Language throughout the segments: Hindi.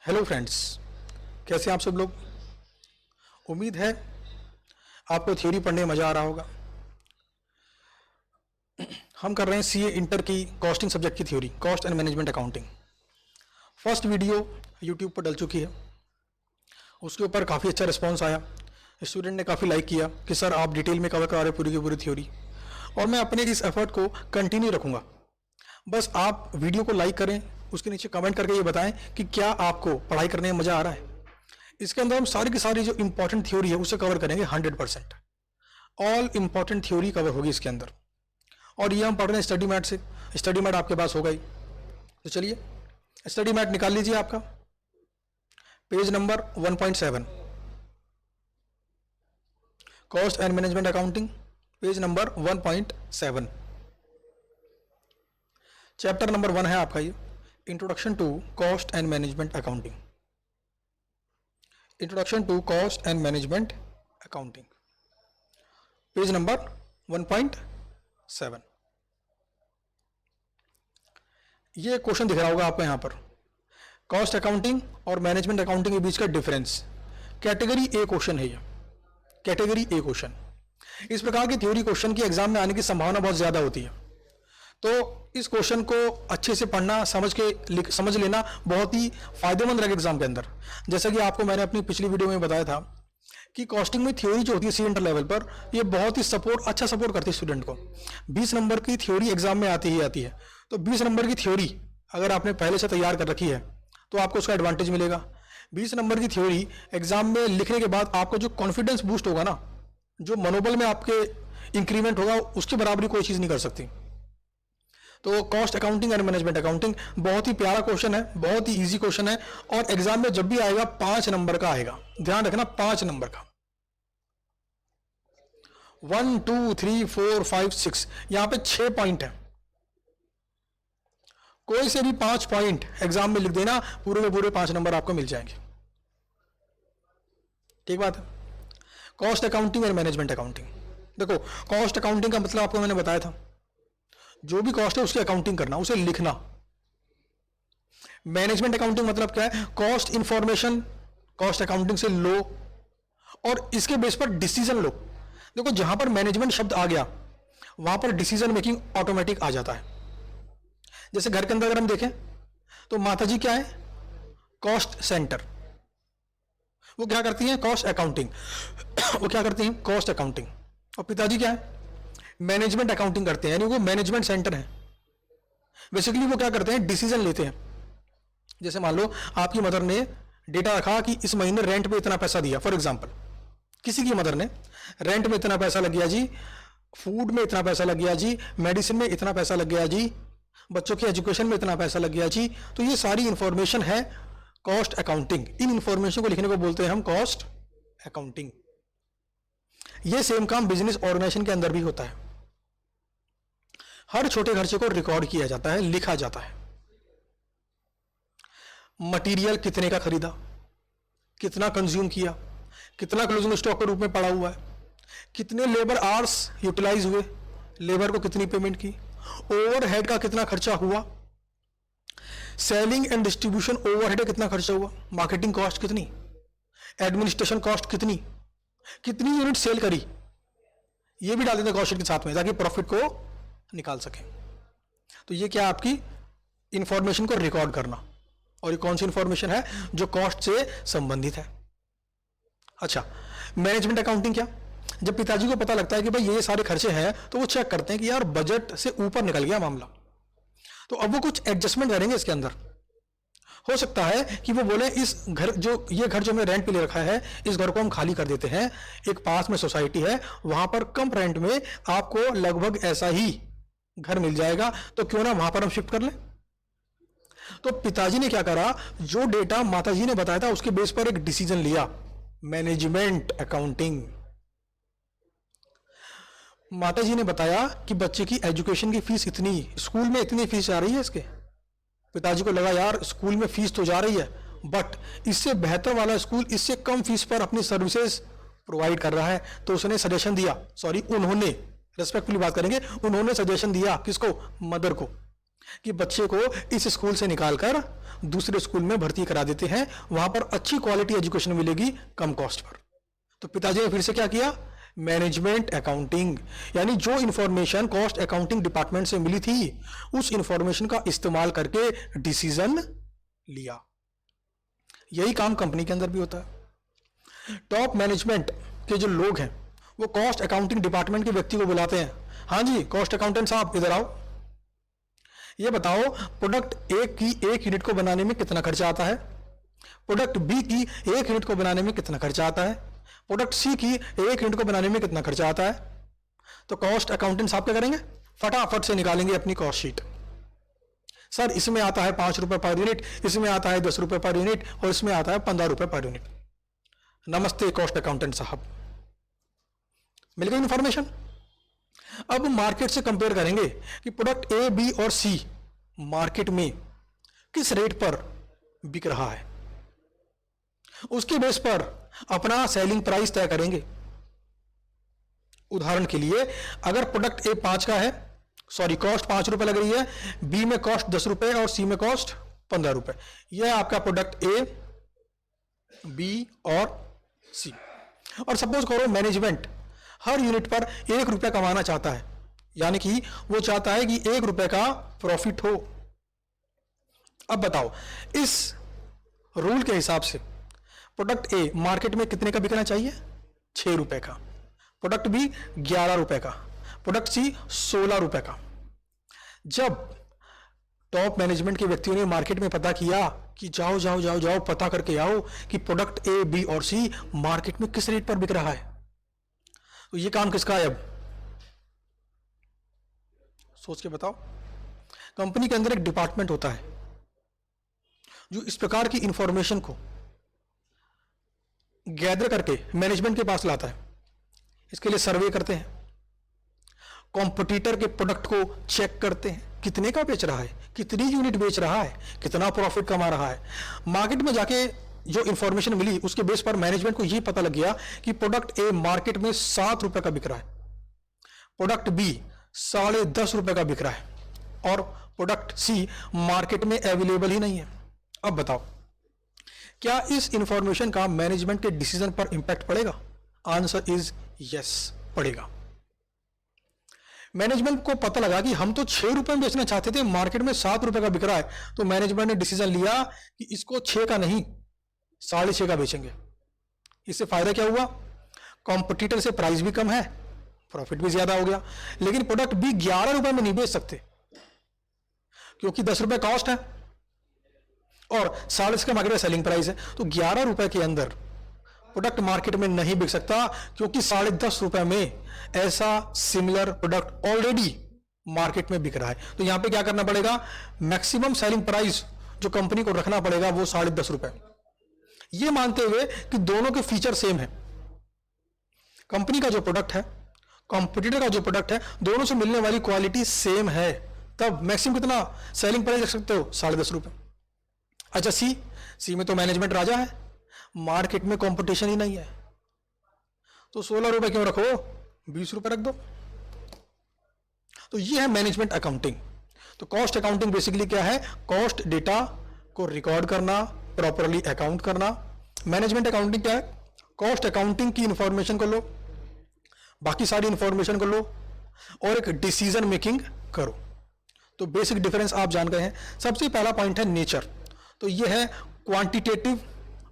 हेलो फ्रेंड्स, कैसे हैं आप सब लोग। उम्मीद है आपको थ्योरी पढ़ने में मज़ा आ रहा होगा। हम कर रहे हैं सीए इंटर की कॉस्टिंग सब्जेक्ट की theory, cost and management accounting. First video YouTube पर डल चुकी है, उसके ऊपर काफ़ी अच्छा रिस्पॉन्स आया। स्टूडेंट ने काफ़ी लाइक किया कि सर आप डिटेल में कवर करा रहे पूरी की पूरी थ्योरी, और मैं अपने इस एफर्ट को कंटिन्यू रखूँगा। बस आप वीडियो को लाइक करें, उसके नीचे कमेंट करके ये बताएं कि क्या आपको पढ़ाई करने में मज़ा आ रहा है। इसके अंदर हम सारी की सारी जो इंपॉर्टेंट थ्योरी है उसे कवर करेंगे 100%। ऑल इंपॉर्टेंट थ्योरी कवर होगी इसके अंदर, और ये हम पढ़ रहे हैं स्टडी मैट से। स्टडी मैट आपके पास होगा ही, तो चलिए स्टडी मैट निकाल लीजिए। आपका page number 1.7, cost and management accounting, page number 1.7। Chapter number 1 है आपका ये, introduction to cost and management accounting. Introduction to cost and management accounting, page number 1.7। ये क्वेश्चन दिख रहा होगा आपको यहां पर, कॉस्ट अकाउंटिंग और मैनेजमेंट अकाउंटिंग के बीच का डिफरेंस। कैटेगरी ए क्वेश्चन है ये, कैटेगरी ए क्वेश्चन। इस प्रकार की थ्योरी क्वेश्चन की एग्जाम में आने की संभावना बहुत ज्यादा होती है, तो इस क्वेश्चन को अच्छे से पढ़ना, समझ लेना बहुत ही फायदेमंद रहेगा एग्जाम के अंदर। जैसा कि आपको मैंने अपनी पिछली वीडियो में बताया था कि कॉस्टिंग में थ्योरी जो होती है सी इंटर लेवल पर, ये बहुत ही अच्छा सपोर्ट करती है स्टूडेंट को। 20 नंबर की थ्योरी एग्जाम में आती ही आती है, तो 20 नंबर की थ्योरी अगर आपने पहले से तैयार कर रखी है तो आपको उसका एडवांटेज मिलेगा। 20 नंबर की थ्योरी एग्जाम में लिखने के बाद आपको जो कॉन्फिडेंस बूस्ट होगा ना, जो मनोबल में आपके इंक्रीमेंट होगा, उसकी बराबरी कोई चीज़ नहीं कर सकती। तो cost accounting and management accounting बहुत ही प्यारा क्वेश्चन है, बहुत ही इजी क्वेश्चन है, और एग्जाम में जब भी आएगा 5 नंबर का आएगा। ध्यान रखना, 5 नंबर का। 1 2 3 4 5 6, यहां पे 6 पॉइंट है। कोई से भी 5 पॉइंट एग्जाम में लिख देना, पूरे के पूरे 5 नंबर आपको मिल जाएंगे। ठीक बात है। कॉस्ट अकाउंटिंग और मैनेजमेंट अकाउंटिंग, देखो कॉस्ट अकाउंटिंग का मतलब आपको मैंने बताया था, जो भी कॉस्ट है उसकी अकाउंटिंग करना, उसे लिखना। मैनेजमेंट अकाउंटिंग मतलब क्या है, कॉस्ट इंफॉर्मेशन कॉस्ट अकाउंटिंग से लो और इसके बेस पर डिसीजन लो। देखो जहां पर मैनेजमेंट शब्द आ गया वहां पर डिसीजन मेकिंग ऑटोमेटिक आ जाता है। जैसे घर के अंदर अगर हम देखें तो माता जी क्या है, कॉस्ट सेंटर, वो क्या करती हैं, कॉस्ट अकाउंटिंग। वो क्या करती हैं, कॉस्ट अकाउंटिंग। और पिताजी क्या है, मैनेजमेंट अकाउंटिंग करते हैं, यानी वो मैनेजमेंट सेंटर है। बेसिकली वो क्या करते हैं, डिसीजन लेते हैं। जैसे मान लो आपकी मदर ने डेटा रखा कि इस महीने रेंट पे इतना पैसा दिया, फॉर एग्जांपल किसी की मदर ने रेंट में इतना पैसा लग गया जी, फूड में इतना पैसा लग गया जी, मेडिसिन में इतना पैसा लग गया जी, बच्चों के एजुकेशन में इतना पैसा लग गया जी। तो ये सारी इंफॉर्मेशन है कॉस्ट अकाउंटिंग। इन इंफॉर्मेशन को लिखने को बोलते हैं हम कॉस्ट अकाउंटिंग। ये सेम काम बिजनेस ऑर्गेनाइजेशन के अंदर भी होता है। हर छोटे खर्चे को रिकॉर्ड किया जाता है, लिखा जाता है। मटेरियल कितने का खरीदा, कितना कंज्यूम किया, कितना क्लोजिंग स्टॉक के रूप में पड़ा हुआ है, कितने लेबर आवर्स यूटिलाइज हुए, लेबर को कितनी पेमेंट की, ओवरहेड का कितना खर्चा हुआ, सेलिंग एंड डिस्ट्रीब्यूशन ओवरहेड कितना खर्चा हुआ, मार्केटिंग कॉस्ट कितनी, एडमिनिस्ट्रेशन कॉस्ट कितनी, कितनी यूनिट सेल करी, ये भी डाल देते हैं कॉस्ट के साथ में ताकि प्रॉफिट को निकाल सकें। तो ये क्या, आपकी इंफॉर्मेशन को रिकॉर्ड करना। और ये कौन सी इंफॉर्मेशन है, जो कॉस्ट से संबंधित है। अच्छा, मैनेजमेंट अकाउंटिंग क्या, जब पिताजी को पता लगता है कि भाई ये सारे खर्चे हैं, तो वो चेक करते हैं कि यार बजट से ऊपर निकल गया मामला, तो अब वो कुछ एडजस्टमेंट करेंगे इसके अंदर। हो सकता है कि वो बोले इस घर, जो ये घर जो हमने रेंट पे ले रखा है, इस घर को हम खाली कर देते हैं, एक पास में सोसाइटी है, वहां पर कम रेंट में आपको लगभग ऐसा ही घर मिल जाएगा, तो क्यों ना वहां पर हम शिफ्ट कर लें। तो पिताजी ने क्या करा, जो डेटा माताजी ने बताया था उसके बेस पर एक डिसीजन लिया, मैनेजमेंट अकाउंटिंग। माताजी ने बताया कि बच्चे की एजुकेशन की फीस इतनी, स्कूल में इतनी फीस आ रही है इसके। पिताजी को लगा यार स्कूल में फीस तो जा रही है, बट इससे बेहतर वाला स्कूल इससे कम फीस पर अपनी सर्विसेज प्रोवाइड कर रहा है। तो उसने सजेशन दिया, सॉरी उन्होंने, रेस्पेक्टफुली बात करेंगे, उन्होंने सजेशन दिया किसको, मदर को, कि बच्चे को इस स्कूल से निकालकर दूसरे स्कूल में भर्ती करा देते हैं, वहां पर अच्छी क्वालिटी एजुकेशन मिलेगी कम कॉस्ट पर। तो पिताजी ने फिर से क्या किया, मैनेजमेंट अकाउंटिंग, यानी जो इंफॉर्मेशन कॉस्ट अकाउंटिंग डिपार्टमेंट से मिली थी उस इंफॉर्मेशन का इस्तेमाल करके डिसीजन लिया। यही काम कंपनी के अंदर भी होता है। टॉप मैनेजमेंट के जो लोग हैं वो कॉस्ट अकाउंटिंग डिपार्टमेंट के व्यक्ति को बुलाते हैं, हाँ जी कॉस्ट अकाउंटेंट साहब इधर आओ, ये बताओ प्रोडक्ट ए की एक यूनिट को बनाने में कितना खर्चा आता है, प्रोडक्ट बी की एक यूनिट को बनाने में कितना खर्चा आता है, प्रोडक्ट सी की एक यूनिट को बनाने में कितना खर्चा आता है। तो कॉस्ट अकाउंटेंट साहब क्या करेंगे, फटाफट से निकालेंगे अपनी कॉस्ट शीट। सर इसमें आता है 5 रुपए पर यूनिट, इसमें आता है 10 रुपए पर यूनिट और इसमें आता है 15 रुपए पर यूनिट। नमस्ते कॉस्ट अकाउंटेंट साहब, मिल गई इंफॉर्मेशन। अब मार्केट से कंपेयर करेंगे कि प्रोडक्ट ए बी और सी मार्केट में किस रेट पर बिक रहा है, उसके बेस पर अपना सेलिंग प्राइस तय करेंगे। उदाहरण के लिए अगर प्रोडक्ट ए 5 का है, सॉरी कॉस्ट 5 रुपए लग रही है, बी में कॉस्ट 10 रुपए और सी में कॉस्ट 15 रुपए, यह आपका प्रोडक्ट ए बी और सी। और सपोज करो मैनेजमेंट हर यूनिट पर 1 रुपया कमाना चाहता है, यानी कि वो चाहता है कि 1 रुपए का प्रॉफिट हो। अब बताओ इस रूल के हिसाब से प्रोडक्ट ए मार्केट में कितने का बिकना चाहिए, 6 रुपए का, प्रोडक्ट बी 11 रुपए का, प्रोडक्ट सी 16 रुपए का। जब टॉप मैनेजमेंट के व्यक्तियों ने मार्केट में पता किया कि जाओ जाओ जाओ जाओ पता करके आओ कि प्रोडक्ट ए बी और सी मार्केट में किस रेट पर बिक रहा है, तो ये काम किसका है, अब सोच के बताओ। कंपनी के अंदर एक डिपार्टमेंट होता है जो इस प्रकार की इंफॉर्मेशन को गैदर करके मैनेजमेंट के पास लाता है। इसके लिए सर्वे करते हैं, कॉम्पिटिटर के प्रोडक्ट को चेक करते हैं, कितने का बेच रहा है, कितनी यूनिट बेच रहा है, कितना प्रॉफिट कमा रहा है। मार्केट में जाके जो इंफॉर्मेशन मिली उसके बेस पर मैनेजमेंट को यह पता लग गया कि प्रोडक्ट ए मार्केट में 7 रुपए का बिक रहा है, प्रोडक्ट बी 10.5 रुपए का बिक रहा है और प्रोडक्ट सी मार्केट में अवेलेबल ही नहीं है। अब बताओ क्या इस इंफॉर्मेशन का मैनेजमेंट के डिसीजन पर इंपैक्ट पड़ेगा? आंसर इज यस, पड़ेगा। मैनेजमेंट को पता लगा कि हम तो 6 रुपए में बेचना चाहते थे, मार्केट में 7 रुपए का बिक रहा है, तो मैनेजमेंट ने डिसीजन लिया कि इसको 6 का नहीं 6.5 का बेचेंगे। इससे फायदा क्या हुआ, कॉम्पिटिटर से प्राइस भी कम है, प्रॉफिट भी ज्यादा हो गया। लेकिन प्रोडक्ट भी 11 रुपए में नहीं बेच सकते क्योंकि 10 रुपए कॉस्ट है और 6.5 का मार्केट में सेलिंग प्राइस है, तो 11 रुपए के अंदर प्रोडक्ट मार्केट में नहीं बिक सकता क्योंकि 10.5 रुपए में ऐसा सिमिलर प्रोडक्ट ऑलरेडी मार्केट में बिक रहा है। तो यहां पे क्या करना पड़ेगा, मैक्सिमम सेलिंग प्राइस जो कंपनी को रखना पड़ेगा वो 10.5 रुपए, ये मानते हुए कि दोनों के फीचर सेम है। कंपनी का जो प्रोडक्ट है, कॉम्पिटिटर का जो प्रोडक्ट है, दोनों से मिलने वाली क्वालिटी सेम है, तब मैक्सिमम कितना सेलिंग प्राइस रख सकते हो, 10.5 रुपए। अच्छा सी में तो मैनेजमेंट राजा है, मार्केट में कंपटीशन ही नहीं है, तो 16 रुपए क्यों रखो, 20 रुपए रख दो। तो ये है मैनेजमेंट अकाउंटिंग। तो कॉस्ट अकाउंटिंग बेसिकली क्या है, कॉस्ट डेटा को रिकॉर्ड करना, प्रॉपरली अकाउंट करना। मैनेजमेंट अकाउंटिंग क्या है, कॉस्ट अकाउंटिंग की इंफॉर्मेशन को लो, बाकी सारी इंफॉर्मेशन को लो और एक डिसीजन मेकिंग करो। तो बेसिक डिफरेंस आप जान गए हैं। सबसे पहला पॉइंट है नेचर, तो ये है क्वांटिटेटिव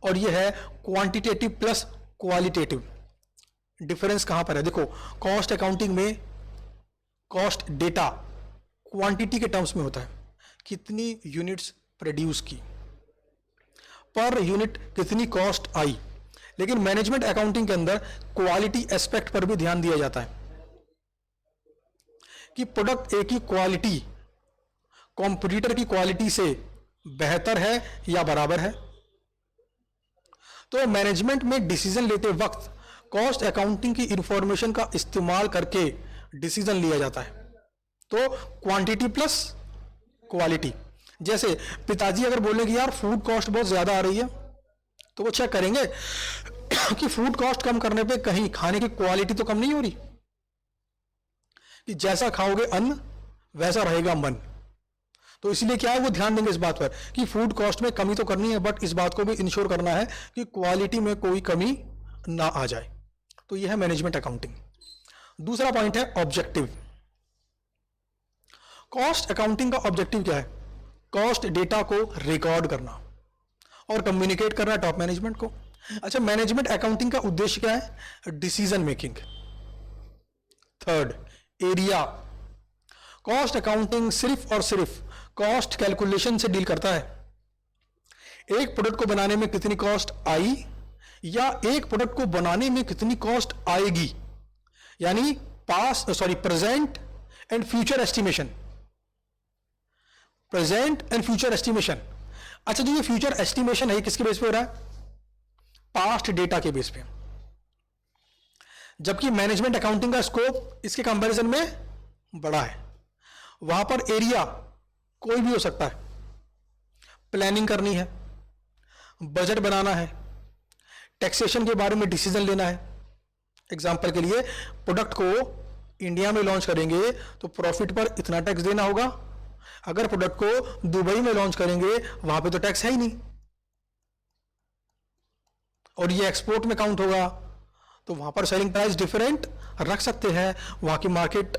और ये है क्वांटिटेटिव प्लस क्वालिटेटिव। डिफरेंस कहां पर है, देखो कॉस्ट अकाउंटिंग में कॉस्ट डेटा क्वांटिटी के टर्म्स में होता है, कितनी यूनिट्स प्रोड्यूस की, पर यूनिट कितनी कॉस्ट आई। लेकिन मैनेजमेंट अकाउंटिंग के अंदर क्वालिटी एस्पेक्ट पर भी ध्यान दिया जाता है कि प्रोडक्ट ए की क्वालिटी कॉम्पिटिटर की क्वालिटी से बेहतर है या बराबर है। तो मैनेजमेंट में डिसीजन लेते वक्त कॉस्ट अकाउंटिंग की इंफॉर्मेशन का इस्तेमाल करके डिसीजन लिया जाता है। तो क्वांटिटी प्लस क्वालिटी, जैसे पिताजी अगर बोले कि यार फूड कॉस्ट बहुत ज्यादा आ रही है, तो वो चेक करेंगे कि फूड कॉस्ट कम करने पे कहीं खाने की क्वालिटी तो कम नहीं हो रही, कि जैसा खाओगे अन्न वैसा रहेगा मन। तो इसलिए क्या है, वो ध्यान देंगे इस बात पर कि फूड कॉस्ट में कमी तो करनी है, बट इस बात को भी इंश्योर करना है कि क्वालिटी में कोई कमी ना आ जाए। तो यह है मैनेजमेंट अकाउंटिंग। दूसरा पॉइंट है ऑब्जेक्टिव। कॉस्ट अकाउंटिंग का ऑब्जेक्टिव क्या है? कॉस्ट डेटा को रिकॉर्ड करना और कम्युनिकेट करना टॉप मैनेजमेंट को। अच्छा, मैनेजमेंट अकाउंटिंग का उद्देश्य क्या है? Decision making. Third, area. Cost accounting सिर्फ और सिर्फ कॉस्ट कैलकुलेशन से डील करता है। एक प्रोडक्ट को बनाने में कितनी कॉस्ट आई या एक प्रोडक्ट को बनाने में कितनी कॉस्ट आएगी, यानी present and future estimation. Present and future estimation. अच्छा, जो ये फ्यूचर एस्टिमेशन है किसके बेस पे हो रहा है? पास्ट डेटा के बेस पे। जबकि मैनेजमेंट अकाउंटिंग का स्कोप इसके कंपैरिजन में बड़ा है। वहां पर एरिया कोई भी हो सकता है। प्लानिंग करनी है, बजट बनाना है, टैक्सेशन के बारे में डिसीजन लेना है। एग्जांपल के लिए, प्रोडक्ट को इंडिया में लॉन्च करेंगे तो प्रॉफिट पर इतना टैक्स देना होगा। अगर प्रोडक्ट को दुबई में लॉन्च करेंगे वहां पे तो टैक्स है ही नहीं, और ये एक्सपोर्ट में काउंट होगा, तो वहां पर सेलिंग प्राइस डिफरेंट रख सकते हैं, वहां की मार्केट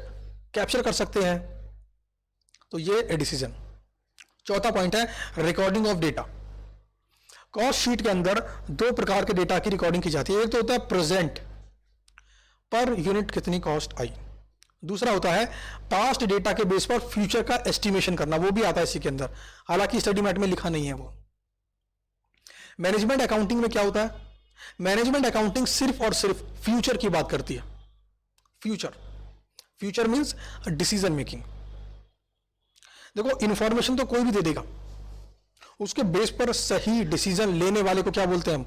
कैप्चर कर सकते हैं। तो ये डिसीजन। चौथा पॉइंट है recording of data. Cost sheet के अंदर दो प्रकार के डेटा की रिकॉर्डिंग की जाती है। एक तो होता है प्रेजेंट, पर यूनिट कितनी कॉस्ट आई। दूसरा होता है पास्ट डेटा के बेस पर फ्यूचर का एस्टिमेशन करना, वो भी आता है इसी के अंदर, हालांकि स्टडी मैट में लिखा नहीं है वो। मैनेजमेंट अकाउंटिंग में क्या होता है? मैनेजमेंट अकाउंटिंग सिर्फ और सिर्फ फ्यूचर की बात करती है। Future means decision making. देखो, इंफॉर्मेशन तो कोई भी दे देगा, उसके बेस पर सही डिसीजन लेने वाले को क्या बोलते हैं हम?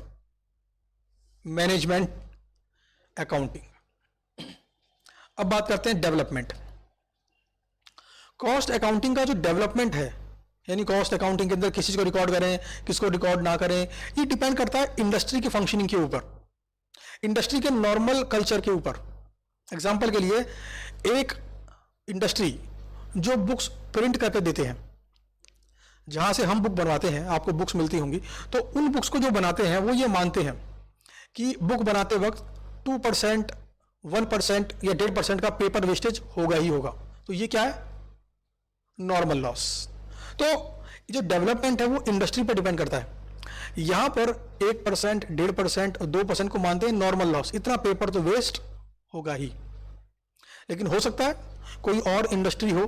Management accounting. अब बात करते हैं डेवलपमेंट। कॉस्ट अकाउंटिंग का जो डेवलपमेंट है, यानी कॉस्ट अकाउंटिंग के अंदर किस चीज को रिकॉर्ड करें, किसको रिकॉर्ड ना करें, ये डिपेंड करता है इंडस्ट्री की फंक्शनिंग के ऊपर, इंडस्ट्री के नॉर्मल कल्चर के ऊपर। एग्जाम्पल के लिए, एक इंडस्ट्री जो बुक्स प्रिंट करके देते हैं, जहां से हम बुक बनवाते हैं, आपको बुक्स मिलती होंगी, तो उन बुक्स को जो बनाते हैं वो ये मानते हैं कि बुक बनाते वक्त 2%, 1% या 1.5% का पेपर वेस्टेज होगा ही होगा। तो ये क्या है? Normal loss. तो जो डेवलपमेंट है वो इंडस्ट्री पर डिपेंड करता है। यहां पर 1%, 1.5% और 2% को मानते हैं नॉर्मल लॉस, इतना पेपर तो वेस्ट होगा ही। लेकिन हो सकता है कोई और इंडस्ट्री हो,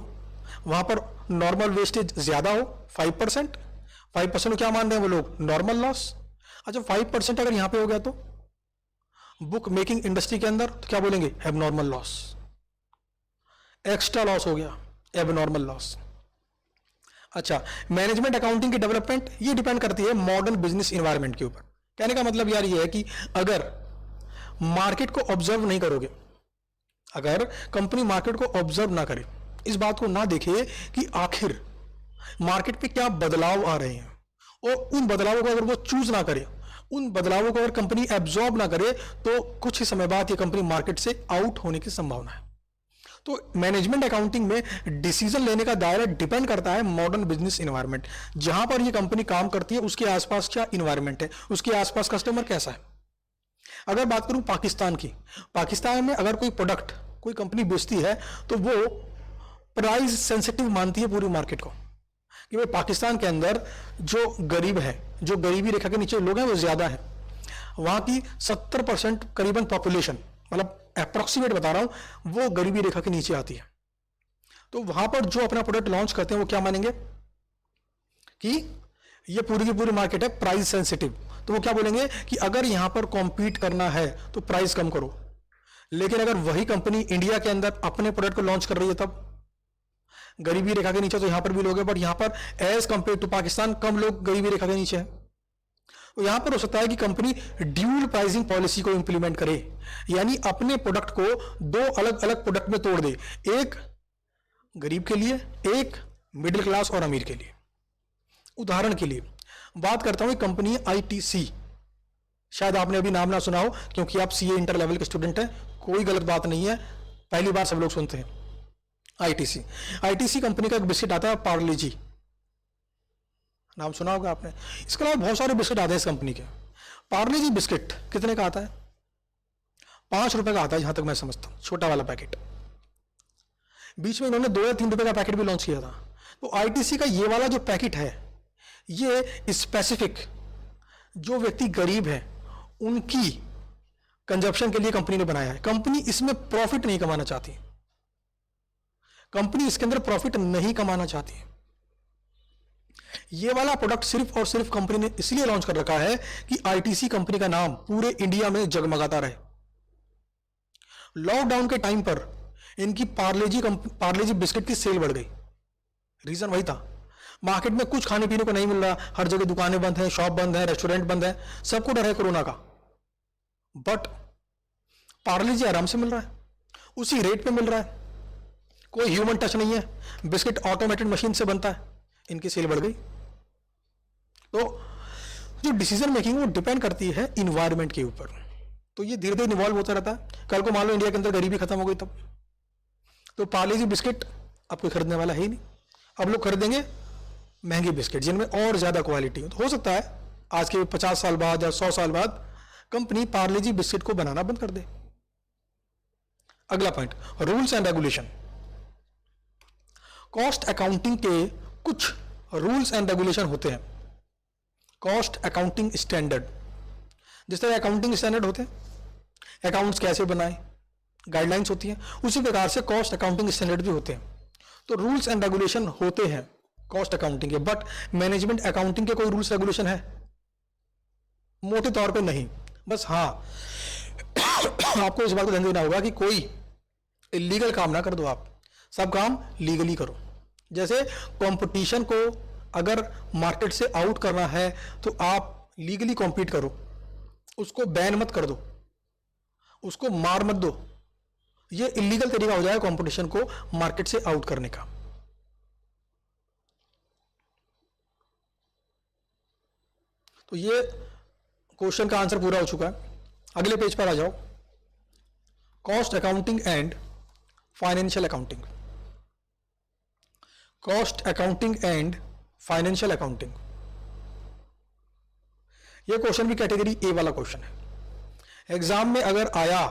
वहां पर नॉर्मल वेस्टेज ज्यादा हो, 5%। 5% को क्या मान रहे हैं वो लोग? Normal loss. अच्छा, 5% अगर यहां पे हो गया तो बुक मेकिंग इंडस्ट्री के अंदर तो क्या बोलेंगे? Abnormal loss. एक्स्ट्रा लॉस हो गया, एबनॉर्मल लॉस। अच्छा, मैनेजमेंट अकाउंटिंग की डेवलपमेंट ये डिपेंड करती है मॉडर्न बिजनेस एनवायरनमेंट के ऊपर। कहने का मतलब यार ये है कि अगर मार्केट को ऑब्जर्व नहीं करोगे, अगर कंपनी मार्केट को ऑब्जर्व ना करे, इस बात को ना देखे कि आखिर मार्केट पे क्या बदलाव आ रहे हैं, और उन बदलावों को अगर वो चूज ना करे, उन बदलावों को अगर कंपनी एब्जॉर्ब ना करे, तो कुछ ही समय बाद ये कंपनी मार्केट से आउट होने की संभावना है। तो मैनेजमेंट अकाउंटिंग में डिसीजन लेने का दायरा डिपेंड करता है मॉडर्न बिजनेस एनवायरनमेंट, जहां पर ये कंपनी काम करती है उसके आसपास क्या इन्वायरमेंट है, उसके आसपास कस्टमर कैसा है। अगर बात करूं पाकिस्तान की, पाकिस्तान में अगर कोई प्रोडक्ट कोई कंपनी बेचती है तो वो प्राइस सेंसिटिव मानती है पूरी मार्केट को, कि भाई पाकिस्तान के अंदर जो गरीब है, जो गरीबी रेखा के नीचे लोग हैं वो ज्यादा है। वहां की 70% करीबन पॉपुलेशन, मतलब अप्रोक्सीमेट बता रहा हूं, वो गरीबी रेखा के नीचे आती है। तो वहां पर जो अपना प्रोडक्ट लॉन्च करते हैं वो क्या मानेंगे कि ये पूरी की पूरी मार्केट है प्राइस सेंसिटिव। तो वो क्या बोलेंगे कि अगर यहां पर कॉम्पीट करना है तो प्राइस कम करो। लेकिन अगर वही कंपनी इंडिया के अंदर अपने प्रोडक्ट को लॉन्च कर रही है, तब गरीबी रेखा के नीचे तो यहां पर भी लोग हैं, बट यहां पर एज कंपेयर टू पाकिस्तान कम लोग गरीबी रेखा के नीचे हैं। तो यहां पर हो सकता है कि कंपनी ड्यूल प्राइसिंग पॉलिसी को इंप्लीमेंट करे, यानी अपने प्रोडक्ट को दो अलग अलग प्रोडक्ट में तोड़ दे, एक गरीब के लिए, एक मिडिल क्लास और अमीर के लिए। उदाहरण के लिए बात करता हूं कंपनी आईटीसी, शायद आपने अभी नाम ना सुना हो क्योंकि आप सीए इंटर लेवल के स्टूडेंट हैं, कोई गलत बात नहीं है, पहली बार सब लोग सुनते हैं। आईटीसी कंपनी का एक बिस्किट आता है पार्ले जी, नाम सुना होगा आपने। इसके अलावा बहुत सारे बिस्किट आते हैं इस कंपनी के। पार्ले जी बिस्किट कितने का आता है? 5 रुपए का आता है, जहां तक मैं समझता हूं, छोटा वाला पैकेट। बीच में इन्होंने 2 या 3 रुपए का पैकेट भी लॉन्च किया था। तो आईटीसी का ये वाला जो पैकेट है, ये स्पेसिफिक जो व्यक्ति गरीब है उनकी कंजप्शन के लिए कंपनी ने बनाया है। कंपनी इसमें प्रॉफिट नहीं कमाना चाहती, कंपनी इसके अंदर प्रॉफिट नहीं कमाना चाहती। ये वाला प्रोडक्ट सिर्फ और सिर्फ कंपनी ने इसलिए लॉन्च कर रखा है कि आईटीसी कंपनी का नाम पूरे इंडिया में जगमगाता रहे। लॉकडाउन के टाइम पर इनकी पार्लेजी बिस्किट की सेल बढ़ गई। रीजन वही था, मार्केट में कुछ खाने पीने को नहीं मिल रहा, हर जगह दुकानें बंद हैं, शॉप बंद है, रेस्टोरेंट बंद है, सबको डर है कोरोना का। बट पार्लेजी आराम से मिल रहा है, उसी रेट पे मिल रहा है, कोई ह्यूमन टच नहीं है, बिस्किट ऑटोमेटेड मशीन से बनता है, इनकी सेल बढ़ गई। तो जो डिसीजन मेकिंग वो डिपेंड करती है इन्वायरमेंट के ऊपर। तो ये धीरे धीरे इन्वॉल्व होता रहता है। कल को मान लो इंडिया के अंदर गरीबी खत्म हो गई तब, तो पार्लेजी बिस्किट अब कोई खरीदने वाला है ही नहीं। अब लोग खरीदेंगे महंगे बिस्किट जिनमें और ज्यादा क्वालिटी हो सकता है आज के 50 साल बाद या 100 साल बाद कंपनी पार्लेजी बिस्किट को बनाना बंद कर दे। अगला point, rules and regulation. Cost accounting के कुछ रूल्स एंड रेगुलेशन होते हैं। कॉस्ट अकाउंटिंग स्टैंडर्ड, जिस तरह अकाउंटिंग स्टैंडर्ड होते हैं, अकाउंट्स कैसे बनाएं, गाइडलाइंस होती हैं, उसी प्रकार से कॉस्ट अकाउंटिंग स्टैंडर्ड भी होते हैं। तो रूल्स एंड रेगुलेशन होते हैं कॉस्ट अकाउंटिंग के, बट मैनेजमेंट अकाउंटिंग के कोई रूल्स रेगुलेशन है? मोटे तौर पे नहीं। बस हाँ, आपको इस बात को ध्यान देना होगा कि कोई इलीगल काम ना कर दो, आप सब काम लीगली करो। जैसे कंपटीशन को अगर मार्केट से आउट करना है तो आप लीगली कॉम्पीट करो, उसको बैन मत कर दो, उसको मार मत दो। ये इलीगल तरीका हो जाएगा कंपटीशन को मार्केट से आउट करने का। तो ये क्वेश्चन का आंसर पूरा हो चुका है। अगले पेज पर आ जाओ, cost accounting and financial accounting. Cost accounting and financial accounting, ये क्वेश्चन भी कैटेगरी ए वाला क्वेश्चन है। एग्जाम में अगर आया,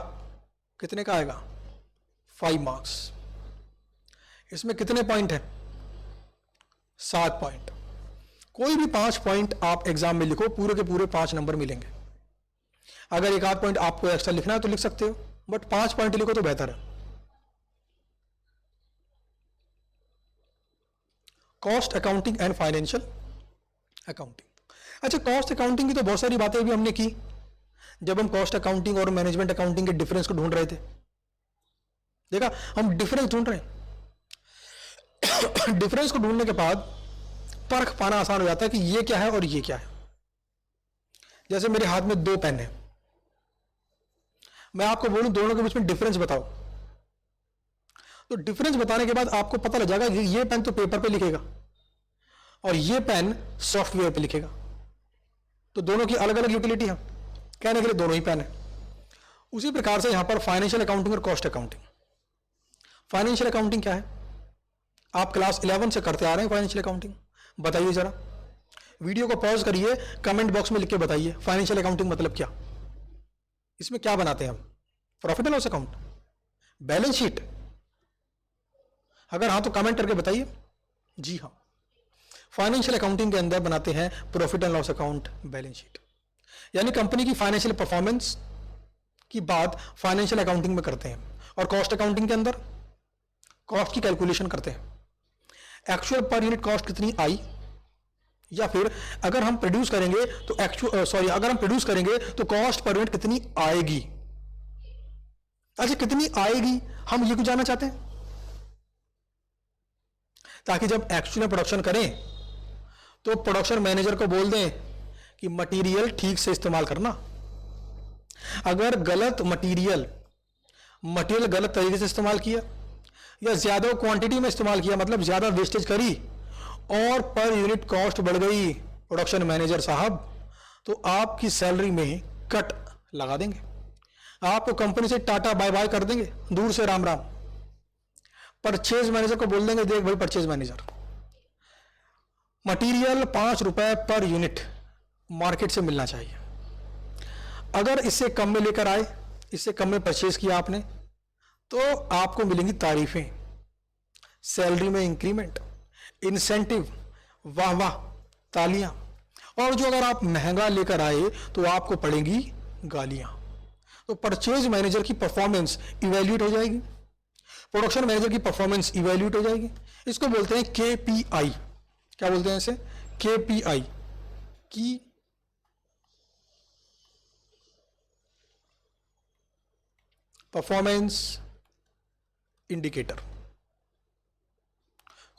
कितने का आएगा? 5 मार्क्स। इसमें कितने पॉइंट है? 7 पॉइंट। कोई भी 5 पॉइंट आप एग्जाम में लिखो, पूरे के पूरे 5 नंबर मिलेंगे। अगर एक आध पॉइंट आपको एक्स्ट्रा लिखना है तो लिख सकते हो, बट 5 पॉइंट लिखो तो बेहतर है। Cost accounting and financial accounting. अच्छा, कॉस्ट अकाउंटिंग की तो बहुत सारी बातें भी हमने की जब हम कॉस्ट अकाउंटिंग और मैनेजमेंट अकाउंटिंग के डिफरेंस को ढूंढ रहे थे। देखा, हम डिफरेंस ढूंढ रहे हैं। डिफरेंस को ढूंढने के बाद परख पाना आसान हो जाता है कि ये क्या है और ये क्या है। जैसे मेरे हाथ में 2 पेन है, मैं आपको बोलूं दोनों के बीच में डिफरेंस बताओ, तो डिफरेंस बताने के बाद आपको पता लग जाएगा कि ये पेन तो पेपर पे लिखेगा और ये पेन सॉफ्टवेयर पे लिखेगा। तो दोनों की अलग अलग यूटिलिटी है, कहने के लिए दोनों ही पेन है। उसी प्रकार से यहां पर फाइनेंशियल अकाउंटिंग और कॉस्ट अकाउंटिंग। फाइनेंशियल अकाउंटिंग क्या है? आप क्लास 11 से करते आ रहे हैं फाइनेंशियल अकाउंटिंग। बताइए जरा, वीडियो को पॉज करिए, कमेंट बॉक्स में लिख के बताइए फाइनेंशियल अकाउंटिंग मतलब क्या। इसमें क्या बनाते हैं हम? Profit and loss account, balance sheet? अगर हाँ तो कमेंट करके बताइए। जी हाँ, फाइनेंशियल अकाउंटिंग के अंदर बनाते हैं profit and loss account, balance sheet. यानी कंपनी की फाइनेंशियल परफॉर्मेंस की बात फाइनेंशियल अकाउंटिंग में करते हैं। और कॉस्ट अकाउंटिंग के अंदर कॉस्ट की कैलकुलेशन करते हैं, एक्चुअल पर यूनिट कॉस्ट कितनी आई, या फिर अगर हम प्रोड्यूस करेंगे तो अगर हम प्रोड्यूस करेंगे तो कॉस्ट पर यूनिट कितनी आएगी। अच्छा, कितनी आएगी हम ये क्यों जानना चाहते हैं? ताकि जब एक्चुअल प्रोडक्शन करें तो प्रोडक्शन मैनेजर को बोल दें कि मटेरियल ठीक से इस्तेमाल करना। अगर गलत मटेरियल गलत तरीके से इस्तेमाल किया या ज्यादा क्वांटिटी में इस्तेमाल किया, मतलब ज्यादा वेस्टेज करी और पर यूनिट कॉस्ट बढ़ गई प्रोडक्शन मैनेजर साहब, तो आपकी सैलरी में कट लगा देंगे, आपको कंपनी से टाटा बाय बाय कर देंगे, दूर से राम राम। परचेज मैनेजर को बोल देंगे, देख भाई परचेज मैनेजर, मटेरियल 5 रुपए पर यूनिट मार्केट से मिलना चाहिए। अगर इससे कम में लेकर आए, इससे कम में परचेज किया आपने, तो आपको मिलेंगी तारीफें, सैलरी में इंक्रीमेंट, इंसेंटिव, वाह वाह, तालियां। और जो अगर आप महंगा लेकर आए तो आपको पड़ेंगी गालियां। तो परचेज मैनेजर की परफॉर्मेंस इवैल्यूएट हो जाएगी, प्रोडक्शन मैनेजर की परफॉर्मेंस इवैल्यूएट हो जाएगी। इसको बोलते हैं केपीआई। क्या बोलते हैं इसे? केपीआई, की परफॉर्मेंस इंडिकेटर।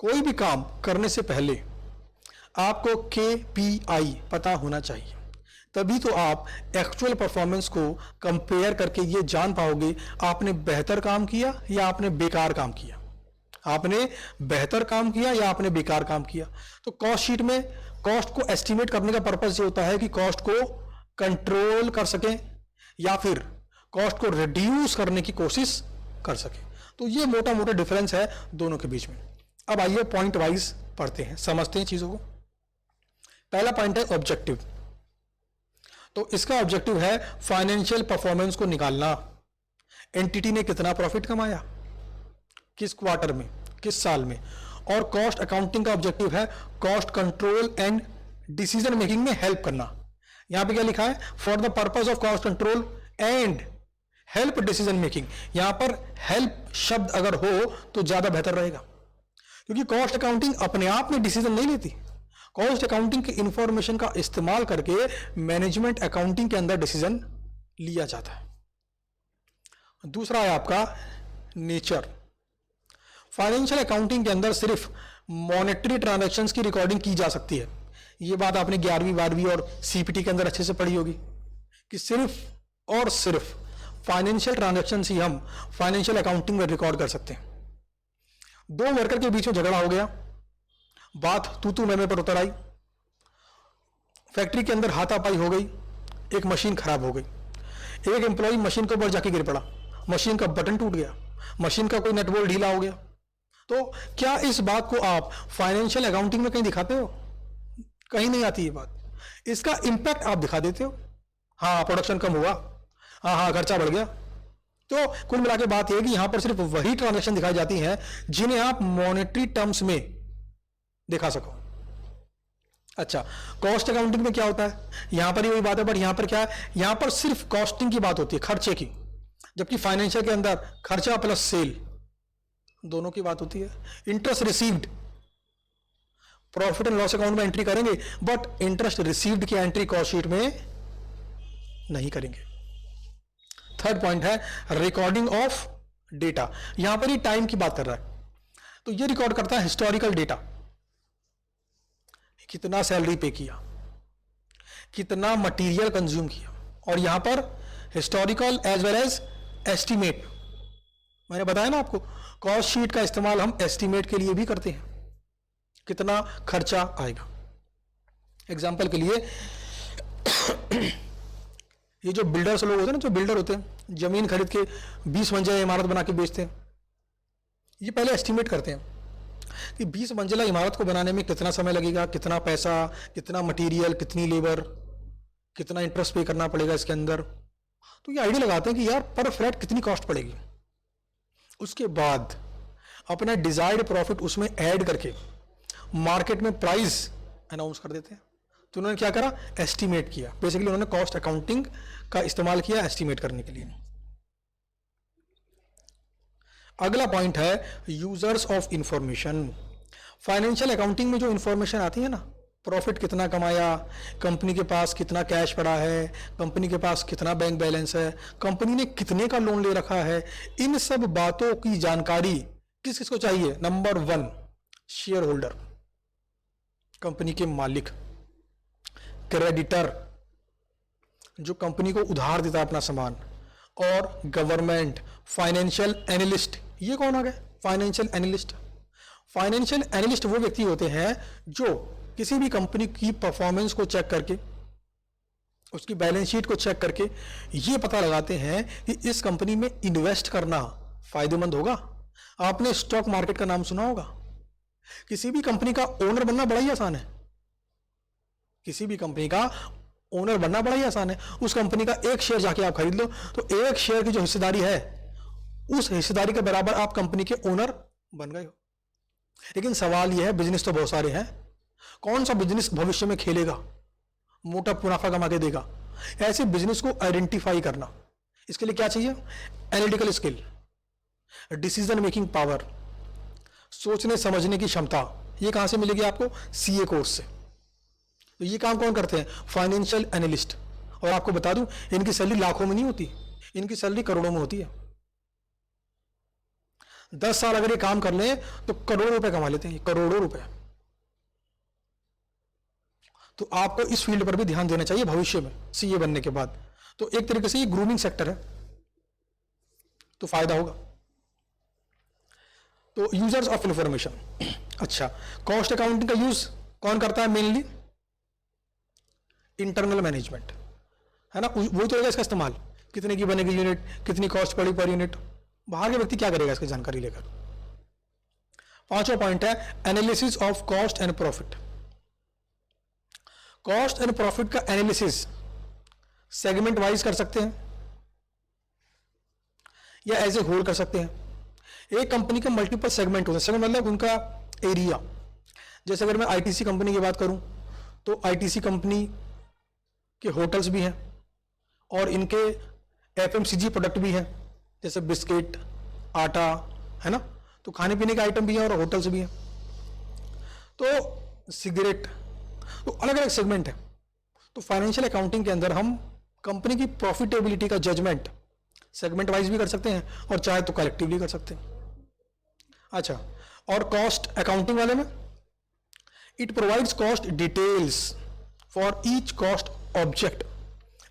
कोई भी काम करने से पहले आपको केपीआई पता होना चाहिए, तभी तो आप एक्चुअल परफॉर्मेंस को कंपेयर करके ये जान पाओगे आपने बेहतर काम किया या आपने बेकार काम किया, आपने बेहतर काम किया या आपने बेकार काम किया। तो कॉस्ट शीट में कॉस्ट को एस्टिमेट करने का पर्पस ये होता है कि कॉस्ट को कंट्रोल कर सकें या फिर कॉस्ट को रिड्यूस करने की कोशिश कर सकें। तो ये मोटा मोटा डिफरेंस है दोनों के बीच में। अब आइए पॉइंट वाइज पढ़ते हैं, समझते हैं चीजों को। पहला पॉइंट है ऑब्जेक्टिव। तो इसका ऑब्जेक्टिव है फाइनेंशियल परफॉर्मेंस को निकालना। एंटिटी ने कितना प्रॉफिट कमाया, किस क्वार्टर में, किस साल में। और कॉस्ट अकाउंटिंग का ऑब्जेक्टिव है cost control and decision making में हेल्प करना। यहां पे क्या लिखा है? For the purpose of cost control and help decision making. यहां पर हेल्प शब्द अगर हो तो ज्यादा बेहतर रहेगा, क्योंकि कॉस्ट अकाउंटिंग अपने आप में डिसीजन नहीं लेती। कॉस्ट अकाउंटिंग की इंफॉर्मेशन का इस्तेमाल करके मैनेजमेंट अकाउंटिंग के अंदर डिसीजन लिया जाता है। दूसरा है आपका नेचर। फाइनेंशियल अकाउंटिंग के अंदर सिर्फ मॉनेटरी ट्रांजैक्शंस की रिकॉर्डिंग की जा सकती है। ये बात आपने 11वीं 12वीं और सीपीटी के अंदर अच्छे से पढ़ी होगी कि सिर्फ और सिर्फ फाइनेंशियल ट्रांजैक्शंस ही हम फाइनेंशियल अकाउंटिंग में रिकॉर्ड कर सकते हैं। दो वर्कर के बीच में झगड़ा हो गया, बात तू मैं पर उतर आई, फैक्ट्री के अंदर हाथापाई हो गई, एक मशीन खराब हो गई, एक एम्प्लॉय मशीन के ऊपर जाके गिर पड़ा, मशीन का बटन टूट गया, मशीन का कोई नट बोल्ट ढीला हो गया। तो क्या इस बात को आप फाइनेंशियल अकाउंटिंग में कहीं दिखाते हो? कहीं नहीं आती ये बात। इसका इंपैक्ट आप दिखा देते हो, हाँ प्रोडक्शन कम हुआ, हाँ खर्चा बढ़ गया। तो कुल मिला के बात यह कि यहां पर सिर्फ वही ट्रांजैक्शन दिखाई जाती हैं जिन्हें आप मॉनेटरी टर्म्स में दिखा सको। अच्छा, कॉस्ट अकाउंटिंग में क्या होता है? यहां पर ही वही बात है, बट यहां पर क्या है? यहां पर सिर्फ कॉस्टिंग की बात होती है, खर्चे की, जबकि फाइनेंशियल के अंदर खर्चा प्लस सेल दोनों की बात होती है। Interest received profit and loss account में एंट्री करेंगे, बट इंटरेस्ट रिसीव्ड की एंट्री कॉस्ट शीट में नहीं करेंगे। थर्ड पॉइंट है रिकॉर्डिंग ऑफ डेटा। यहां पर ही टाइम की बात कर रहा है, तो ये रिकॉर्ड करता है हिस्टोरिकल डेटा, कितना सैलरी पे किया, कितना मटेरियल कंज्यूम किया, और यहां पर historical as well as estimate. मैंने बताया ना आपको, कॉस्ट शीट का इस्तेमाल हम एस्टीमेट के लिए भी करते हैं, कितना खर्चा आएगा। एग्जाम्पल के लिए ये जो बिल्डर्स लोग होते हैं ना, जो बिल्डर होते हैं, जमीन खरीद के 20 मंजिला इमारत बना के बेचते हैं, ये पहले एस्टीमेट करते हैं कि 20 मंजिला इमारत को बनाने में कितना समय लगेगा, कितना पैसा, कितना मटेरियल, कितनी लेबर, कितना इंटरेस्ट पे करना पड़ेगा इसके अंदर। तो ये आइडिया लगाते हैं कि यार पर फ्लैट कितनी कॉस्ट पड़ेगी। उसके बाद अपना डिजायर्ड प्रॉफिट उसमें ऐड करके मार्केट में प्राइस अनाउंस कर देते हैं। तो उन्होंने क्या करा? एस्टीमेट किया। बेसिकली उन्होंने कॉस्ट अकाउंटिंग का इस्तेमाल किया एस्टीमेट करने के लिए। अगला पॉइंट है users of information. Financial accounting में जो इंफॉर्मेशन आती है ना, प्रॉफिट कितना कमाया, कंपनी के पास कितना कैश पड़ा है, कंपनी के पास कितना बैंक बैलेंस है, कंपनी ने कितने का लोन ले रखा है, इन सब बातों की जानकारी किस किस को चाहिए? नंबर 1 शेयर होल्डर, कंपनी के मालिक, क्रेडिटर जो कंपनी को उधार देता है अपना सामान, और गवर्नमेंट, फाइनेंशियल एनालिस्ट। ये कौन आ गए? Financial analyst. फाइनेंशियल एनालिस्ट वो व्यक्ति होते हैं जो किसी भी कंपनी की परफॉर्मेंस को चेक करके, उसकी बैलेंस शीट को चेक करके ये पता लगाते हैं कि इस कंपनी में इन्वेस्ट करना फायदेमंद होगा। आपने स्टॉक मार्केट का नाम सुना होगा। किसी भी कंपनी का ओनर बनना बड़ा ही आसान है, किसी भी कंपनी का ओनर बनना बड़ा ही आसान है। उस कंपनी का एक शेयर जाके आप खरीद लो तो एक शेयर की जो हिस्सेदारी है उस हिस्सेदारी के बराबर आप कंपनी के ओनर बन गए हो। लेकिन सवाल यह है, बिजनेस तो बहुत सारे हैं, कौन सा बिजनेस भविष्य में खेलेगा, मोटा मुनाफा कमा के देगा? ऐसे बिजनेस को आइडेंटिफाई करना, इसके लिए क्या चाहिए? Analytical skill, decision making power, सोचने समझने की क्षमता। ये कहां से मिलेगी आपको? सीए कोर्स से। तो ये काम कौन करते हैं? Financial analyst. और आपको बता दूं, इनकी सैलरी लाखों में नहीं होती, इनकी सैलरी करोड़ों में होती है। 10 साल अगर ये काम कर ले तो करोड़ों रुपए कमा लेते हैं, करोड़ों रुपए। तो आपको इस फील्ड पर भी ध्यान देना चाहिए भविष्य में सीए बनने के बाद। तो एक तरीके से ये ग्रूमिंग सेक्टर है, तो फायदा होगा। तो यूजर्स ऑफ इंफॉर्मेशन, अच्छा, कॉस्ट अकाउंटिंग का यूज कौन करता है? मेनली इंटरनल मैनेजमेंट, है ना, वही तो होगा इसका इस्तेमाल। कितने की बनेगी यूनिट, कितनी कॉस्ट पड़ी पर यूनिट, बाहर के व्यक्ति क्या करेगा इसकी जानकारी लेकर। 5वां पॉइंट है analysis of cost and profit. Cost and profit का एनालिसिस सेगमेंट वाइज कर सकते हैं या एज ए होल कर सकते हैं। एक कंपनी के मल्टीपल सेगमेंट होते हैं, सेगमेंट मतलब उनका एरिया। जैसे अगर मैं आईटीसी कंपनी की बात करूं तो आईटीसी कंपनी के होटल्स भी हैं और इनके एफएमसीजी प्रोडक्ट भी हैं, जैसे बिस्किट, आटा, है ना, तो खाने पीने के आइटम भी हैं और होटल्स भी हैं। तो सिगरेट, तो अलग अलग सेगमेंट है। तो फाइनेंशियल अकाउंटिंग के अंदर हम कंपनी की प्रॉफिटेबिलिटी का जजमेंट सेगमेंट वाइज भी कर सकते हैं और चाहे तो कलेक्टिवली कर सकते हैं। अच्छा, और कॉस्ट अकाउंटिंग वाले में it provides cost details for each cost object.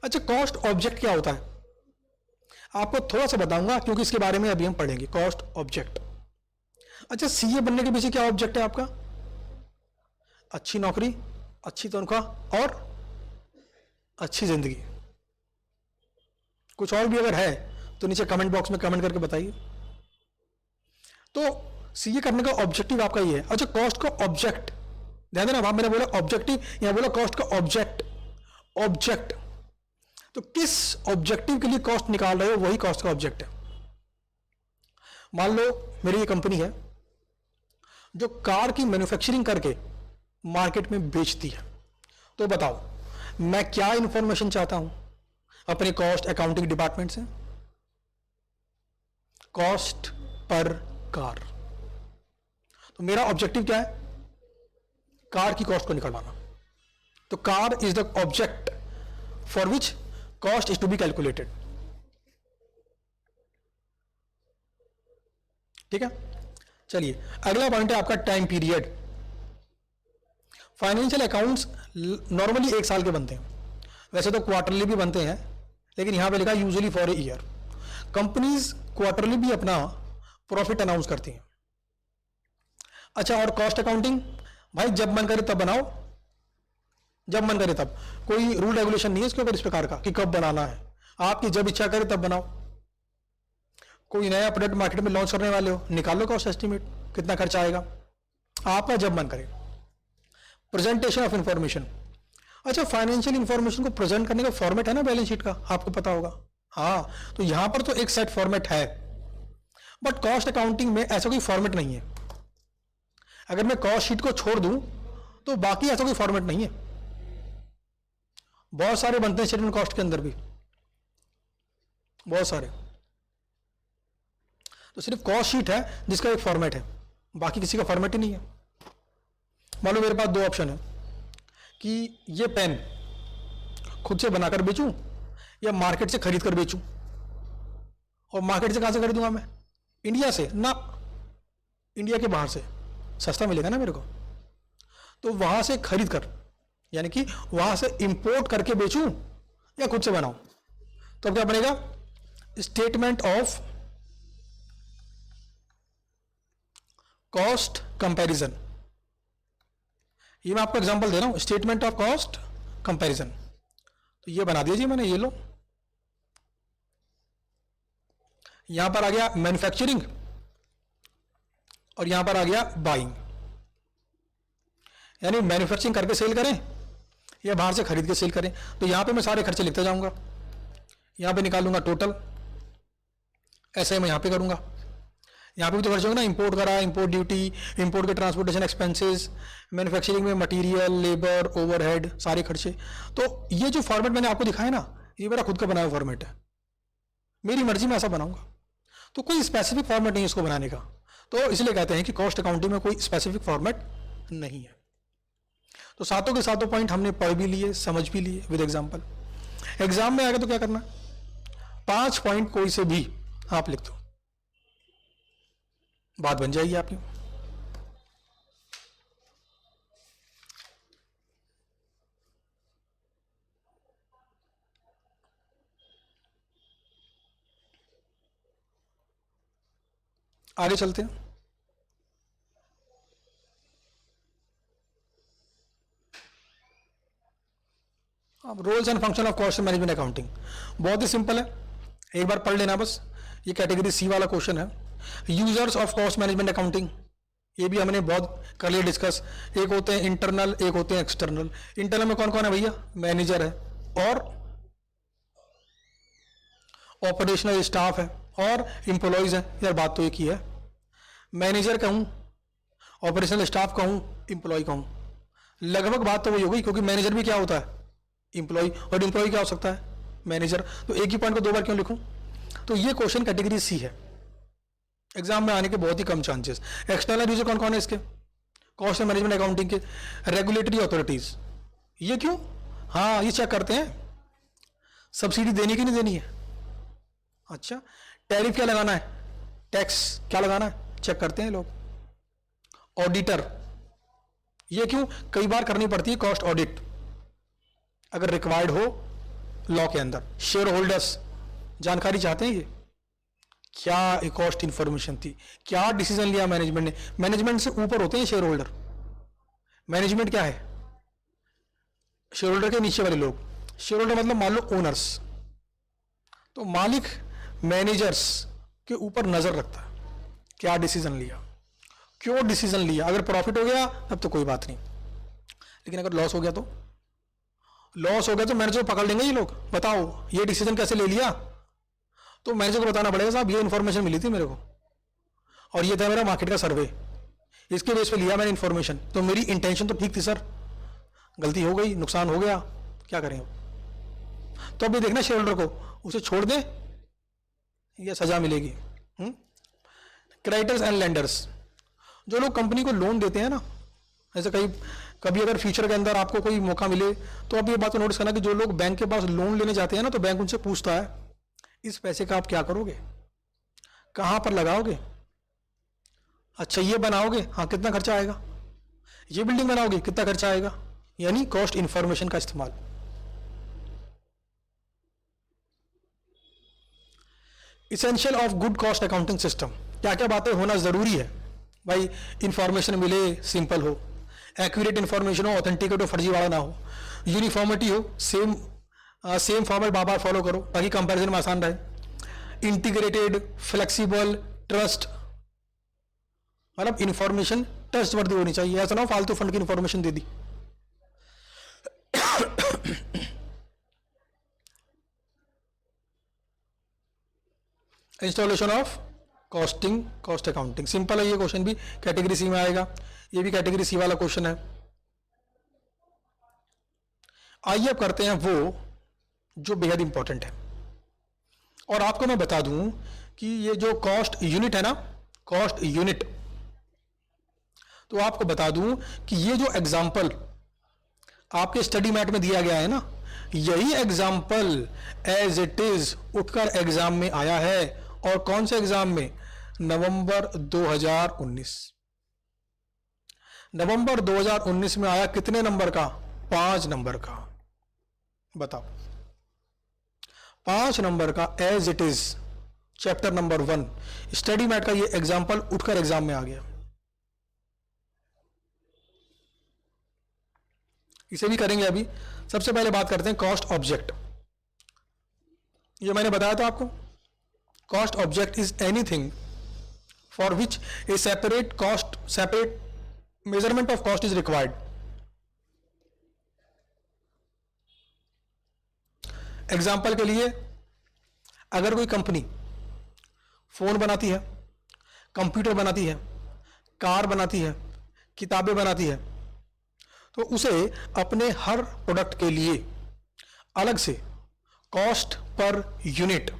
अच्छा, कॉस्ट ऑब्जेक्ट क्या होता है आपको थोड़ा सा बताऊंगा, क्योंकि इसके बारे में अभी हम पढ़ेंगे। Cost object. अच्छा, सीए बनने के पीछे क्या ऑब्जेक्ट है आपका? अच्छी नौकरी, अच्छी तनख्वाह और अच्छी जिंदगी। कुछ और भी अगर है तो नीचे कमेंट बॉक्स में कमेंट करके बताइए। तो सीए करने का ऑब्जेक्टिव आपका ये है। अच्छा, कॉस्ट का ऑब्जेक्ट ध्यान देना, वहां मैंने बोला ऑब्जेक्टिव, यहां बोला कॉस्ट का ऑब्जेक्ट। ऑब्जेक्ट तो किस ऑब्जेक्टिव के लिए कॉस्ट निकाल रहे हो, वही कॉस्ट का ऑब्जेक्ट है। मान लो मेरी ये कंपनी है जो कार की मैन्युफैक्चरिंग करके मार्केट में बेचती है, तो बताओ मैं क्या इंफॉर्मेशन चाहता हूं अपने कॉस्ट अकाउंटिंग डिपार्टमेंट से? Cost per car. तो मेरा ऑब्जेक्टिव क्या है? कार की कॉस्ट को निकालवाना। तो car is the object for which cost is to be calculated. ठीक है, चलिए अगला पॉइंट है आपका time period. Financial accounts normally 1 साल के बनते हैं, वैसे तो क्वार्टरली भी बनते हैं, लेकिन यहां पे लिखा usually for a year. Companies quarterly भी अपना प्रॉफिट अनाउंस करती हैं। अच्छा, और कॉस्ट अकाउंटिंग भाई जब मन करे तब बनाओ, जब मन करे तब, कोई रूल रेगुलेशन नहीं है इसके ऊपर इस प्रकार का कि कब बनाना है। आपकी जब इच्छा करे तब बनाओ। कोई नया प्रोडक्ट मार्केट में लॉन्च करने वाले हो, निकालो कॉस्ट एस्टिमेट, कितना खर्चा आएगा, आपका जब मन करे। Presentation of information. अच्छा, फाइनेंशियल इंफॉर्मेशन को प्रेजेंट करने का फॉर्मेट है ना बैलेंस शीट का, आपको पता होगा। हाँ, तो यहां पर तो एक सेट फॉर्मेट है, बट कॉस्ट अकाउंटिंग में ऐसा कोई फॉर्मेट नहीं है। अगर मैं कॉस्ट शीट को छोड़ दूं तो बाकी ऐसा कोई फॉर्मेट नहीं है। बहुत सारे बनते हैं स्टेटमेंट कॉस्ट के अंदर भी, बहुत सारे। तो सिर्फ कॉस्ट शीट है जिसका एक फॉर्मेट है, बाकी किसी का फॉर्मेट ही नहीं है। मान लो मेरे पास 2 ऑप्शन है कि ये पेन खुद से बनाकर बेचूं या मार्केट से खरीद कर बेचूं। और मार्केट से कहां से खरीदूंगा मैं? इंडिया से ना, इंडिया के बाहर से सस्ता मिलेगा ना मेरे को। तो वहां से खरीद कर, यानी कि वहां से इंपोर्ट करके बेचूं या खुद से बनाऊं। तो क्या बनेगा? Statement of cost comparison. ये मैं आपको एग्जांपल दे रहा हूं, स्टेटमेंट ऑफ कॉस्ट कंपैरिजन। तो ये बना दिया जी मैंने, ये लो। यहां पर आ गया मैन्युफैक्चरिंग और यहां पर आ गया बाइंग, यानी मैन्युफैक्चरिंग करके सेल करें या बाहर से खरीद के सेल करें। तो यहाँ पे मैं सारे खर्चे लिखता जाऊंगा, यहाँ पे निकालूंगा टोटल, ऐसे मैं यहाँ पे करूंगा। यहाँ पे भी तो खर्च होगा ना, इंपोर्ट करा, इंपोर्ट ड्यूटी, इंपोर्ट के ट्रांसपोर्टेशन एक्सपेंसेस, मैन्युफैक्चरिंग में मटेरियल, लेबर, ओवरहेड, सारे खर्चे। तो ये जो फॉर्मेट मैंने आपको दिखाया ना, ये मेरा खुद का बनाया फॉर्मेट है, मेरी मर्जी में ऐसा बनाऊंगा। तो कोई स्पेसिफिक फॉर्मेट नहीं है इसको बनाने का। तो इसलिए कहते हैं कि कॉस्ट अकाउंटिंग में कोई स्पेसिफिक फॉर्मेट नहीं है। तो सातों के सातों पॉइंट हमने पढ़ भी लिए, समझ भी लिए विद एग्जाम्पल। एग्जाम में आएगा तो क्या करना, 5 पॉइंट कोई से भी आप लिख दो, बात बन जाएगी आपकी। आगे चलते हैं। अब roles and function of cost management accounting बहुत ही सिंपल है, एक बार पढ़ लेना बस। ये कैटेगरी सी वाला क्वेश्चन है। Users of cost management accounting, ये भी हमने बहुत कर लिया डिस्कस। एक होते हैं इंटरनल, एक होते हैं एक्सटर्नल। इंटरनल में कौन कौन है भैया, मैनेजर है और ऑपरेशनल स्टाफ है और एम्प्लॉयज है। यार बात तो एक ही है, मैनेजर कहूं, ऑपरेशनल स्टाफ कहूं, एम्प्लॉय कहूं, लगभग बात तो वही हो गई, क्योंकि मैनेजर भी क्या होता है, एम्प्लॉय, और एम्प्लॉय क्या हो सकता है, मैनेजर। तो एक ही पॉइंट को 2 बार क्यों लिखूं। तो ये क्वेश्चन कैटेगरी सी है, एग्जाम में आने के बहुत ही कम चांसेस। एक्सटर्नल यूजर कौन कौन है इसके, कॉस्ट मैनेजमेंट अकाउंटिंग के रेगुलेटरी अथॉरिटीज। ये क्यों, हाँ ये चेक करते हैं सब्सिडी देनी कि नहीं देनी है। अच्छा, टैरिफ क्या लगाना है, टैक्स क्या लगाना है, चेक करते हैं लोग। ऑडिटर, ये क्यों, कई बार करनी पड़ती है कॉस्ट ऑडिट अगर रिक्वायर्ड हो लॉ के अंदर। शेयर होल्डर्स जानकारी चाहते हैं, ये क्या कॉस्ट इंफॉर्मेशन थी, क्या डिसीजन लिया मैनेजमेंट ने। मैनेजमेंट से ऊपर होते हैं शेयर होल्डर, मैनेजमेंट क्या है, शेयर होल्डर के नीचे वाले लोग। शेयर होल्डर मतलब मान लो ओनर्स। तो मालिक मैनेजर्स के ऊपर नजर रखता है, क्या डिसीजन लिया, क्यों डिसीजन लिया। अगर प्रॉफिट हो गया तब तो कोई बात नहीं, लेकिन अगर लॉस हो गया तो, लॉस हो गया तो मैनेजर को पकड़ लेंगे ये लोग, बताओ ये डिसीजन कैसे ले लिया। तो मैनेजर को बताना पड़ेगा, साहब ये इन्फॉर्मेशन मिली थी मेरे को और ये था मेरा मार्केट का सर्वे, इसके बेस पे लिया मैंने इन्फॉर्मेशन, तो मेरी इंटेंशन तो ठीक थी सर, गलती हो गई, नुकसान हो गया, क्या करें। तो अभी देखना शेयर होल्डर को, उसे छोड़ दें या सजा मिलेगी। क्रेडिटर्स एंड लेंडर्स, जो लोग कंपनी को लोन देते हैं ना, ऐसे कभी अगर फ्यूचर के अंदर आपको कोई मौका मिले तो आप ये बात को नोटिस करना कि जो लोग बैंक के पास लोन लेने जाते हैं ना, तो बैंक उनसे पूछता है इस पैसे का आप क्या करोगे, कहां पर लगाओगे, अच्छा ये बनाओगे, हाँ कितना खर्चा आएगा, ये बिल्डिंग बनाओगे कितना खर्चा आएगा, यानी कॉस्ट इंफॉर्मेशन का इस्तेमाल। Essential of good cost accounting system, क्या क्या बातें होना जरूरी है भाई, इंफॉर्मेशन मिले, सिंपल हो, एक्यूरेट इंफॉर्मेशन हो, ऑथेंटिकेट हो, फर्जीवाड़ा ना हो, यूनिफॉर्मिटी हो, सेम फॉर्मेट बार बार फॉलो करो ताकि कंपैरिजन में आसान रहे, इंटीग्रेटेड, फ्लेक्सिबल, ट्रस्ट, मतलब इंफॉर्मेशन ट्रस्टवर्दी होनी चाहिए, ऐसा ना हो फालतू फंड की information they the. Installation of costing, cost accounting, simple है ये क्वेश्चन भी, कैटेगरी सी में आएगा, ये भी कैटेगरी सी वाला क्वेश्चन है। आइए अब करते हैं वो जो बेहद इंपॉर्टेंट है, और आपको मैं बता दूं कि ये जो कॉस्ट यूनिट है ना, कॉस्ट यूनिट, तो आपको बता दूं कि ये जो एग्जाम्पल आपके स्टडी मैट में दिया गया है ना, यही एग्जाम्पल एज इट इज उठकर एग्जाम में आया है। और कौन से एग्जाम में, नवंबर 2019, नवंबर 2019 में आया, कितने नंबर का, 5 नंबर का। बताओ 5 नंबर का as it is, chapter number 1, study mat का ये एग्जाम्पल उठकर एग्जाम में आ गया। इसे भी करेंगे अभी। सबसे पहले बात करते हैं कॉस्ट ऑब्जेक्ट। ये मैंने बताया था आपको, cost object is anything for which A separate measurement of cost is required. Example के लिए, अगर कोई कंपनी फोन बनाती है, कंप्यूटर बनाती है, कार बनाती है, किताबें बनाती है, तो उसे अपने हर प्रोडक्ट के लिए अलग से कॉस्ट पर यूनिट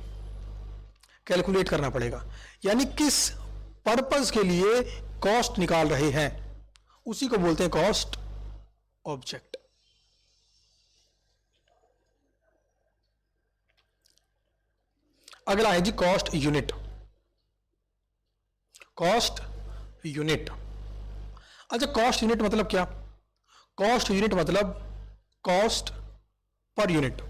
कैलकुलेट करना पड़ेगा। यानी किस पर्पस के लिए कॉस्ट निकाल रहे हैं, उसी को बोलते हैं कॉस्ट ऑब्जेक्ट। अगला है जी कॉस्ट यूनिट। कॉस्ट यूनिट, अच्छा कॉस्ट यूनिट मतलब क्या? कॉस्ट यूनिट मतलब cost per unit.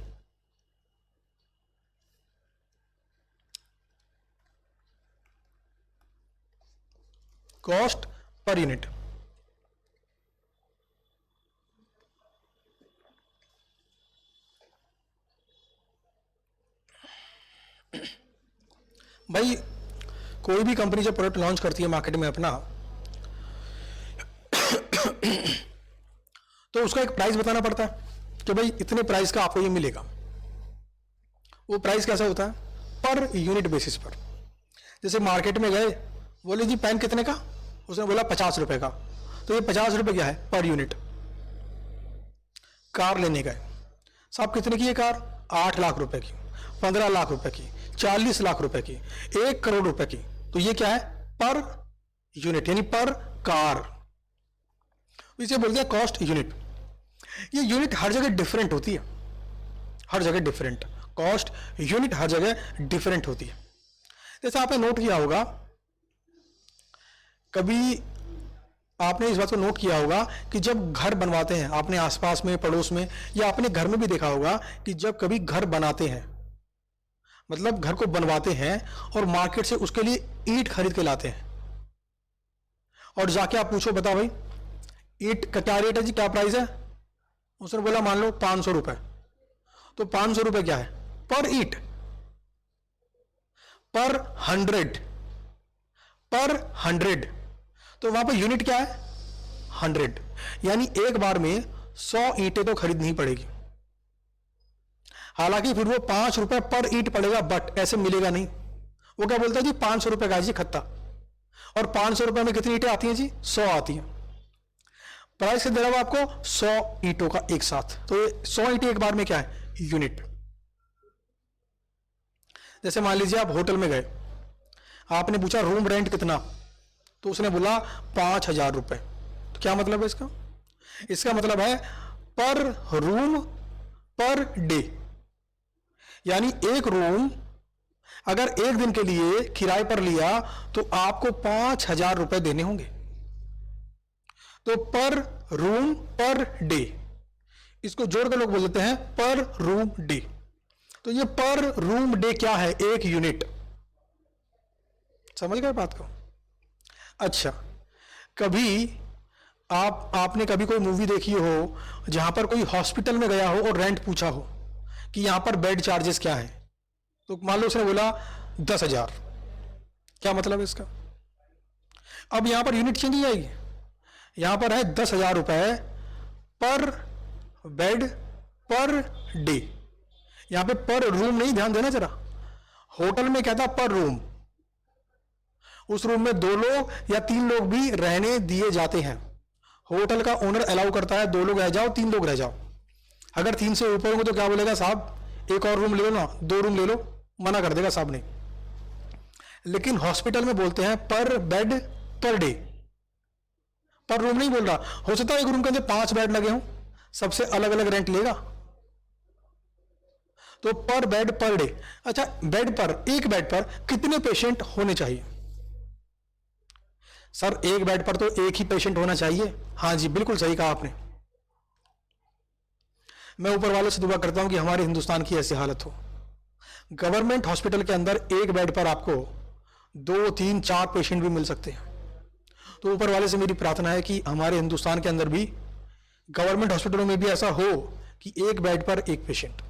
Cost per unit. भाई कोई भी कंपनी जब प्रोडक्ट लॉन्च करती है मार्केट में अपना, तो उसका एक प्राइस बताना पड़ता है कि भाई इतने प्राइस का आपको ये मिलेगा। वो प्राइस कैसा होता है? पर यूनिट बेसिस पर। जैसे मार्केट में गए, बोले जी पेन कितने का? उसने बोला 50 रुपए का, तो ये 50 रुपए क्या है? Per unit. कार लेने गए, साहब कितने की ये कार? 8 लाख रुपए की, 15 लाख रुपए की, 40 लाख रुपए की, 1 करोड़ रुपए की। तो ये क्या है? पर यूनिट, यानी पर कार। इसे बोलते हैं कॉस्ट यूनिट। ये यूनिट हर जगह डिफरेंट होती है, हर जगह डिफरेंट। कॉस्ट यूनिट हर जगह डिफरेंट होती है। जैसे आपने नोट किया होगा, कभी आपने इस बात को नोट किया होगा कि जब घर बनवाते हैं, आपने आसपास में, पड़ोस में, या अपने घर में भी देखा होगा कि जब कभी घर बनाते हैं, मतलब घर को बनवाते हैं और मार्केट से उसके लिए ईंट खरीद के लाते हैं, और जाके आप पूछो, बताओ भाई ईंट का क्या रेट है जी, क्या प्राइस है? उसने बोला मान लो 500 रुपए। तो 500 रुपए क्या है? पर ईंट, पर 100, पर 100। तो वहां पर यूनिट क्या है? 100। यानी एक बार में 100 ईंटें तो खरीदनी ही पड़ेगी। हालांकि फिर वो 5 रुपए पर ईंट पड़ेगा, बट ऐसे मिलेगा नहीं। वो क्या बोलता है जी, 500 रुपए का जी खत्ता, और 500 रुपए में कितनी ईंटें आती हैं जी? 100 आती हैं। प्राइस से दे रहा हूं आपको 100 ईंटों का एक साथ। तो ये 100 ईंटें एक बार में क्या है? यूनिट। जैसे मान लीजिए आप होटल में गए, आपने पूछा रूम रेंट कितना, तो उसने बोला 5,000 रुपए। तो क्या मतलब है इसका? इसका मतलब है पर रूम पर डे। यानी एक रूम अगर एक दिन के लिए किराए पर लिया तो आपको 5,000 रुपए देने होंगे। तो पर रूम पर डे, इसको जोड़कर लोग बोल देते हैं पर रूम डे। तो ये पर रूम डे क्या है? एक यूनिट। समझ गए बात को? अच्छा, कभी आपने कभी कोई मूवी देखी हो जहां पर कोई हॉस्पिटल में गया हो और रेंट पूछा हो कि यहां पर बेड चार्जेस क्या है, तो मान लो उसने बोला 10,000। क्या मतलब है इसका? अब यहां पर यूनिट चेंज हो जाएगी। यहां पर है 10,000 रुपए पर बेड पर डे। यहां पे पर रूम नहीं, ध्यान देना जरा। होटल में क्या था? पर रूम। उस रूम में 2 लोग या 3 लोग भी रहने दिए जाते हैं। होटल का ओनर अलाउ करता है 2 लोग रह जाओ, 3 लोग रह जाओ। अगर 3 से ऊपर होंगे तो क्या बोलेगा? साहब एक और रूम ले लो ना, 2 रूम ले लो, मना कर देगा साहब ने। लेकिन हॉस्पिटल में बोलते हैं पर बेड पर डे, पर रूम नहीं बोल रहा। हो सकता है एक रूम के अंदर 5 बेड लगे हों, सबसे अलग अलग रेंट लेगा। तो पर बेड पर डे। अच्छा, बेड पर, एक बेड पर कितने पेशेंट होने चाहिए? सर एक बेड पर तो एक ही पेशेंट होना चाहिए। हाँ जी, बिल्कुल सही कहा आपने। मैं ऊपर वाले से दुआ करता हूं कि हमारे हिंदुस्तान की ऐसी हालत हो। गवर्नमेंट हॉस्पिटल के अंदर एक बेड पर आपको 2, 3, 4 पेशेंट भी मिल सकते हैं। तो ऊपर वाले से मेरी प्रार्थना है कि हमारे हिंदुस्तान के अंदर भी गवर्नमेंट हॉस्पिटलों में भी ऐसा हो कि एक बेड पर एक पेशेंट।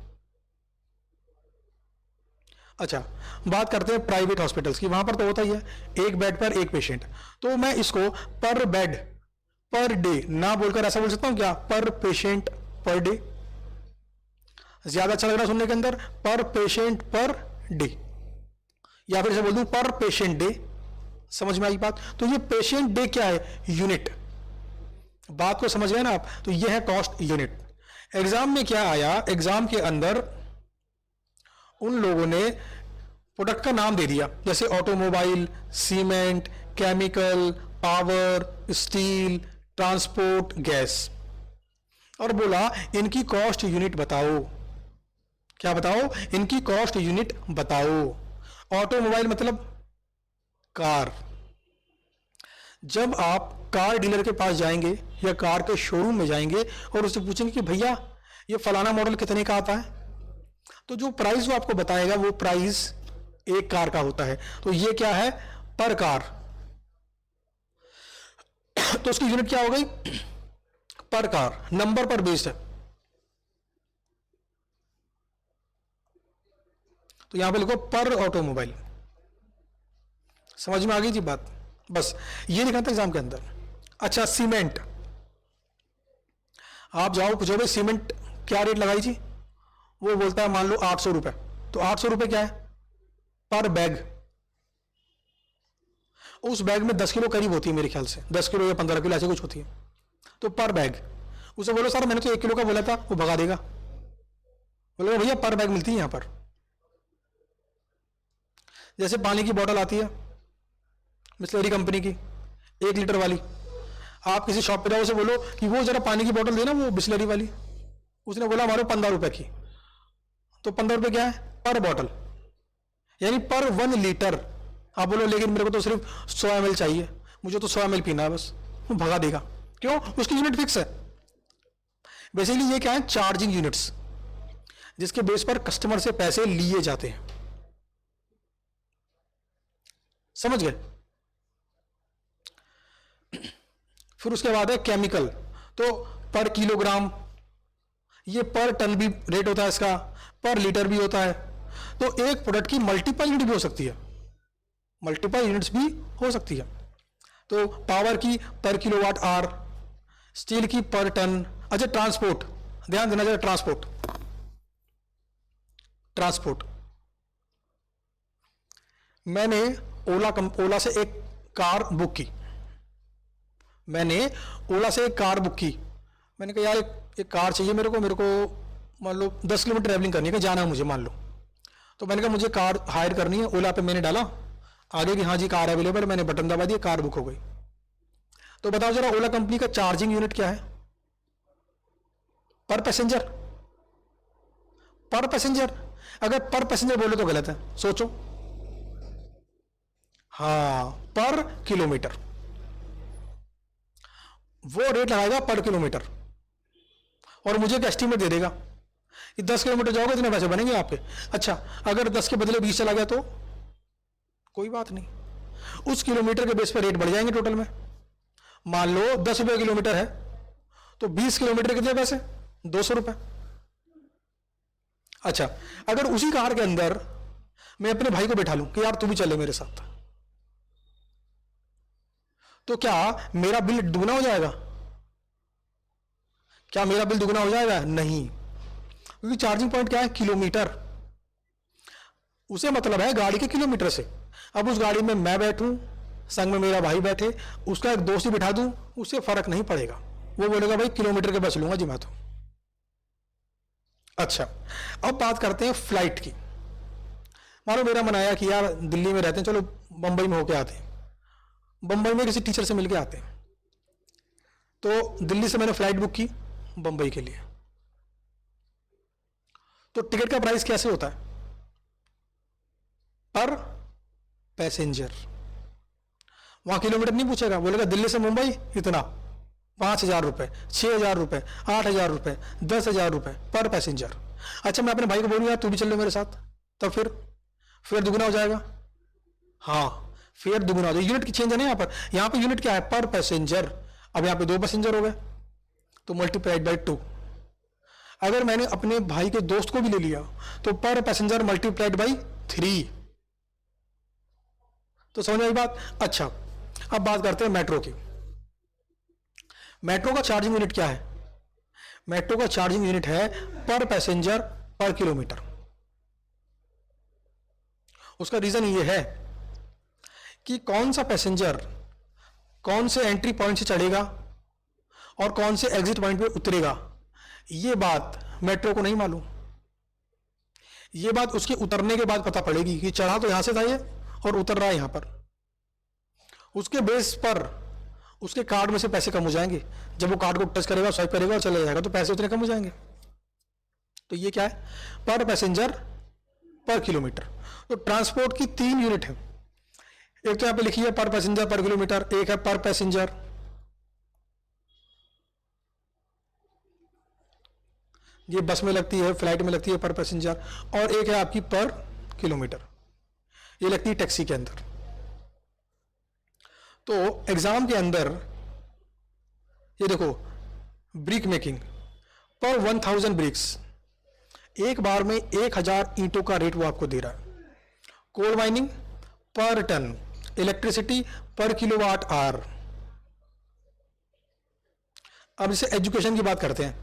अच्छा, बात करते हैं प्राइवेट हॉस्पिटल्स की। वहां पर तो होता ही है एक बेड पर एक पेशेंट। तो मैं इसको पर बेड पर डे ना बोलकर ऐसा बोल सकता हूं क्या? पर पेशेंट पर डे। ज्यादा अच्छा लग रहा सुनने के अंदर? पर पेशेंट पर डे, या फिर से बोल दूं पर पेशेंट डे। समझ में आई बात? तो ये पेशेंट डे क्या है? यूनिट। बात को समझ गए ना आप? तो ये है कॉस्ट यूनिट। एग्जाम में क्या आया? एग्जाम के अंदर उन लोगों ने प्रोडक्ट का नाम दे दिया, जैसे automobile, cement, chemical, power, steel, transport, gas, और बोला इनकी कॉस्ट यूनिट बताओ। क्या बताओ? इनकी कॉस्ट यूनिट बताओ। ऑटोमोबाइल मतलब कार। जब आप कार डीलर के पास जाएंगे या कार के शोरूम में जाएंगे और उससे पूछेंगे कि भैया ये फलाना मॉडल कितने का आता है, तो जो प्राइस वो आपको बताएगा वो प्राइस एक कार का होता है। तो ये क्या है? पर कार। तो उसकी यूनिट क्या हो गई? पर कार, नंबर पर बेस्ड है। तो यहां पे लिखो पर ऑटोमोबाइल। समझ में आ गई जी बात? बस ये लिखना था एग्जाम के अंदर। अच्छा, सीमेंट। आप जाओ पूछो भाई सीमेंट क्या रेट लगाई जी? वो बोलता है मान लो 800 रुपए। तो 800 रुपए क्या है? पर बैग। उस बैग में 10 किलो करीब होती है मेरे ख्याल से, 10 किलो या 15 किलो ऐसे कुछ होती है। तो पर बैग। उसे बोलो सर मैंने तो 1 किलो का बोला था, वो भगा देगा, बोलेगा भैया पर बैग मिलती है यहां पर। जैसे पानी की बोतल आती है बिस्लरी कंपनी की, 1 लीटर वाली, आप किसी शॉप पे जाओ, उसे बोलो कि वो जरा पानी की बोतल देना, वो बिस्लरी वाली। उसने बोला हमारे 15 रुपए की। तो 15 रुपए क्या है? पर बोतल, यानी पर 1 लीटर। आप बोलो लेकिन मेरे को तो सिर्फ 100 ml चाहिए, मुझे तो 100 ml पीना है बस, वो भगा देगा। क्यों? उसकी यूनिट फिक्स है। बेसिकली ये क्या है? चार्जिंग यूनिट्स, जिसके बेस पर कस्टमर से पैसे लिए जाते हैं। समझ गए? फिर उसके बाद है केमिकल। तो पर किलोग्राम, ये पर टन भी रेट होता है इसका, पर लीटर भी होता है। तो एक प्रोडक्ट की मल्टीपल यूनिट भी हो सकती है, मल्टीपल यूनिट्स भी हो सकती है। तो पावर की पर किलोवाट आवर, स्टील की पर टन। अच्छा, ट्रांसपोर्ट, ध्यान देना जरा, ट्रांसपोर्ट। ट्रांसपोर्ट मैंने ओला से एक कार बुक की। मैंने ओला से एक कार बुक की। मैंने कहा यार एक कार चाहिए मेरे को मान लो 10 किलोमीटर ट्रैवलिंग करनी है, कि जाना है मुझे मान लो। तो मैंने कहा मुझे कार हायर करनी है। ओला पे मैंने डाला आगे कि हाँ जी कार अवेलेबल, मैंने बटन दबा दिया, कार बुक हो गई। तो बताओ जरा ओला कंपनी का चार्जिंग यूनिट क्या है? पर पैसेंजर। पर पैसेंजर, अगर पर पैसेंजर बोले तो गलत है, सोचो। हाँ, पर किलोमीटर। वो रेट लगाएगा पर किलोमीटर और मुझे एक एस्टीमेट दे देगा कि 10 किलोमीटर जाओगे इतने पैसे बनेंगे आपके। अच्छा, अगर 10 के बदले 20 चला गया तो कोई बात नहीं, उस किलोमीटर के बेस पर रेट बढ़ जाएंगे टोटल में। मान लो 10 रुपये किलोमीटर है तो 20 किलोमीटर कितने पैसे? 200 रुपए। अच्छा, अगर उसी कार के अंदर मैं अपने भाई को बैठा लूं कि यार तू भी चले मेरे साथ, तो क्या मेरा बिल दुगना हो जाएगा? क्या मेरा बिल दुगना हो जाएगा? नहीं, क्योंकि चार्जिंग पॉइंट क्या है? किलोमीटर। उसे मतलब है गाड़ी के किलोमीटर से। अब उस गाड़ी में मैं बैठूं, संग में मेरा भाई बैठे, उसका एक दोस्त ही बिठा दूं, उससे फर्क नहीं पड़ेगा। वो बोलेगा भाई किलोमीटर के बच लूंगा जी मैं तो। अच्छा, अब बात करते हैं फ्लाइट की। मानो मेरा मन आया कि यार दिल्ली में रहते हैं, चलो बंबई में होके आते हैं, बंबई में किसी टीचर से मिलके आते हैं। तो दिल्ली से मैंने फ्लाइट बुक की बंबई के लिए। तो टिकट का प्राइस कैसे होता है? पर पैसेंजर। वहां किलोमीटर नहीं पूछेगा, बोलेगा दिल्ली से मुंबई इतना, 5,000 रुपए, 6,000 रुपए, 8,000 रुपए, 10,000 रुपए पर पैसेंजर। अच्छा, मैं अपने भाई को बोलूँ यार तू भी चल ले मेरे साथ, तो फिर दुगना हो जाएगा। हाँ, फेयर दुगना हो जाएगा। यूनिट की चेंज है ना यहाँ पे यूनिट क्या है? पर पैसेंजर। अब यहाँ पे 2 पैसेंजर हो गए तो मल्टीप्लाइड बाई 2। अगर मैंने अपने भाई के दोस्त को भी ले लिया तो पर पैसेंजर मल्टीप्लाइड बाई 3। तो समझ में आई बात? अच्छा, अब बात करते हैं मेट्रो की। मेट्रो का चार्जिंग यूनिट क्या है? मेट्रो का चार्जिंग यूनिट है पर पैसेंजर पर किलोमीटर। उसका रीजन ये है कि कौन सा पैसेंजर कौन से एंट्री पॉइंट से चढ़ेगा और कौन से एग्जिट पॉइंट पे उतरेगा, ये बात मेट्रो को नहीं मालूम। ये बात उसके उतरने के बाद पता पड़ेगी कि चढ़ा तो यहां से था ये और उतर रहा है यहां पर। उसके बेस पर उसके कार्ड में से पैसे कम हो जाएंगे। जब वो कार्ड को टच करेगा, स्वाइप करेगा और चला जाएगा, तो पैसे उतने कम हो जाएंगे। तो ये क्या है? पर पैसेंजर पर किलोमीटर। तो ट्रांसपोर्ट की 3 यूनिट है। एक तो यहां पे लिखी है पर पैसेंजर पर किलोमीटर, एक है पर पैसेंजर, ये बस में लगती है, फ्लाइट में लगती है पर पैसेंजर, और एक है आपकी पर किलोमीटर, ये लगती है टैक्सी के अंदर। तो एग्जाम के अंदर ये देखो, ब्रिक मेकिंग पर 1000 ब्रिक्स, एक बार में 1000 ईंटों का रेट वो आपको दे रहा है। कोल माइनिंग पर टन, इलेक्ट्रिसिटी पर किलोवाट आवर। अब जैसे एजुकेशन की बात करते हैं,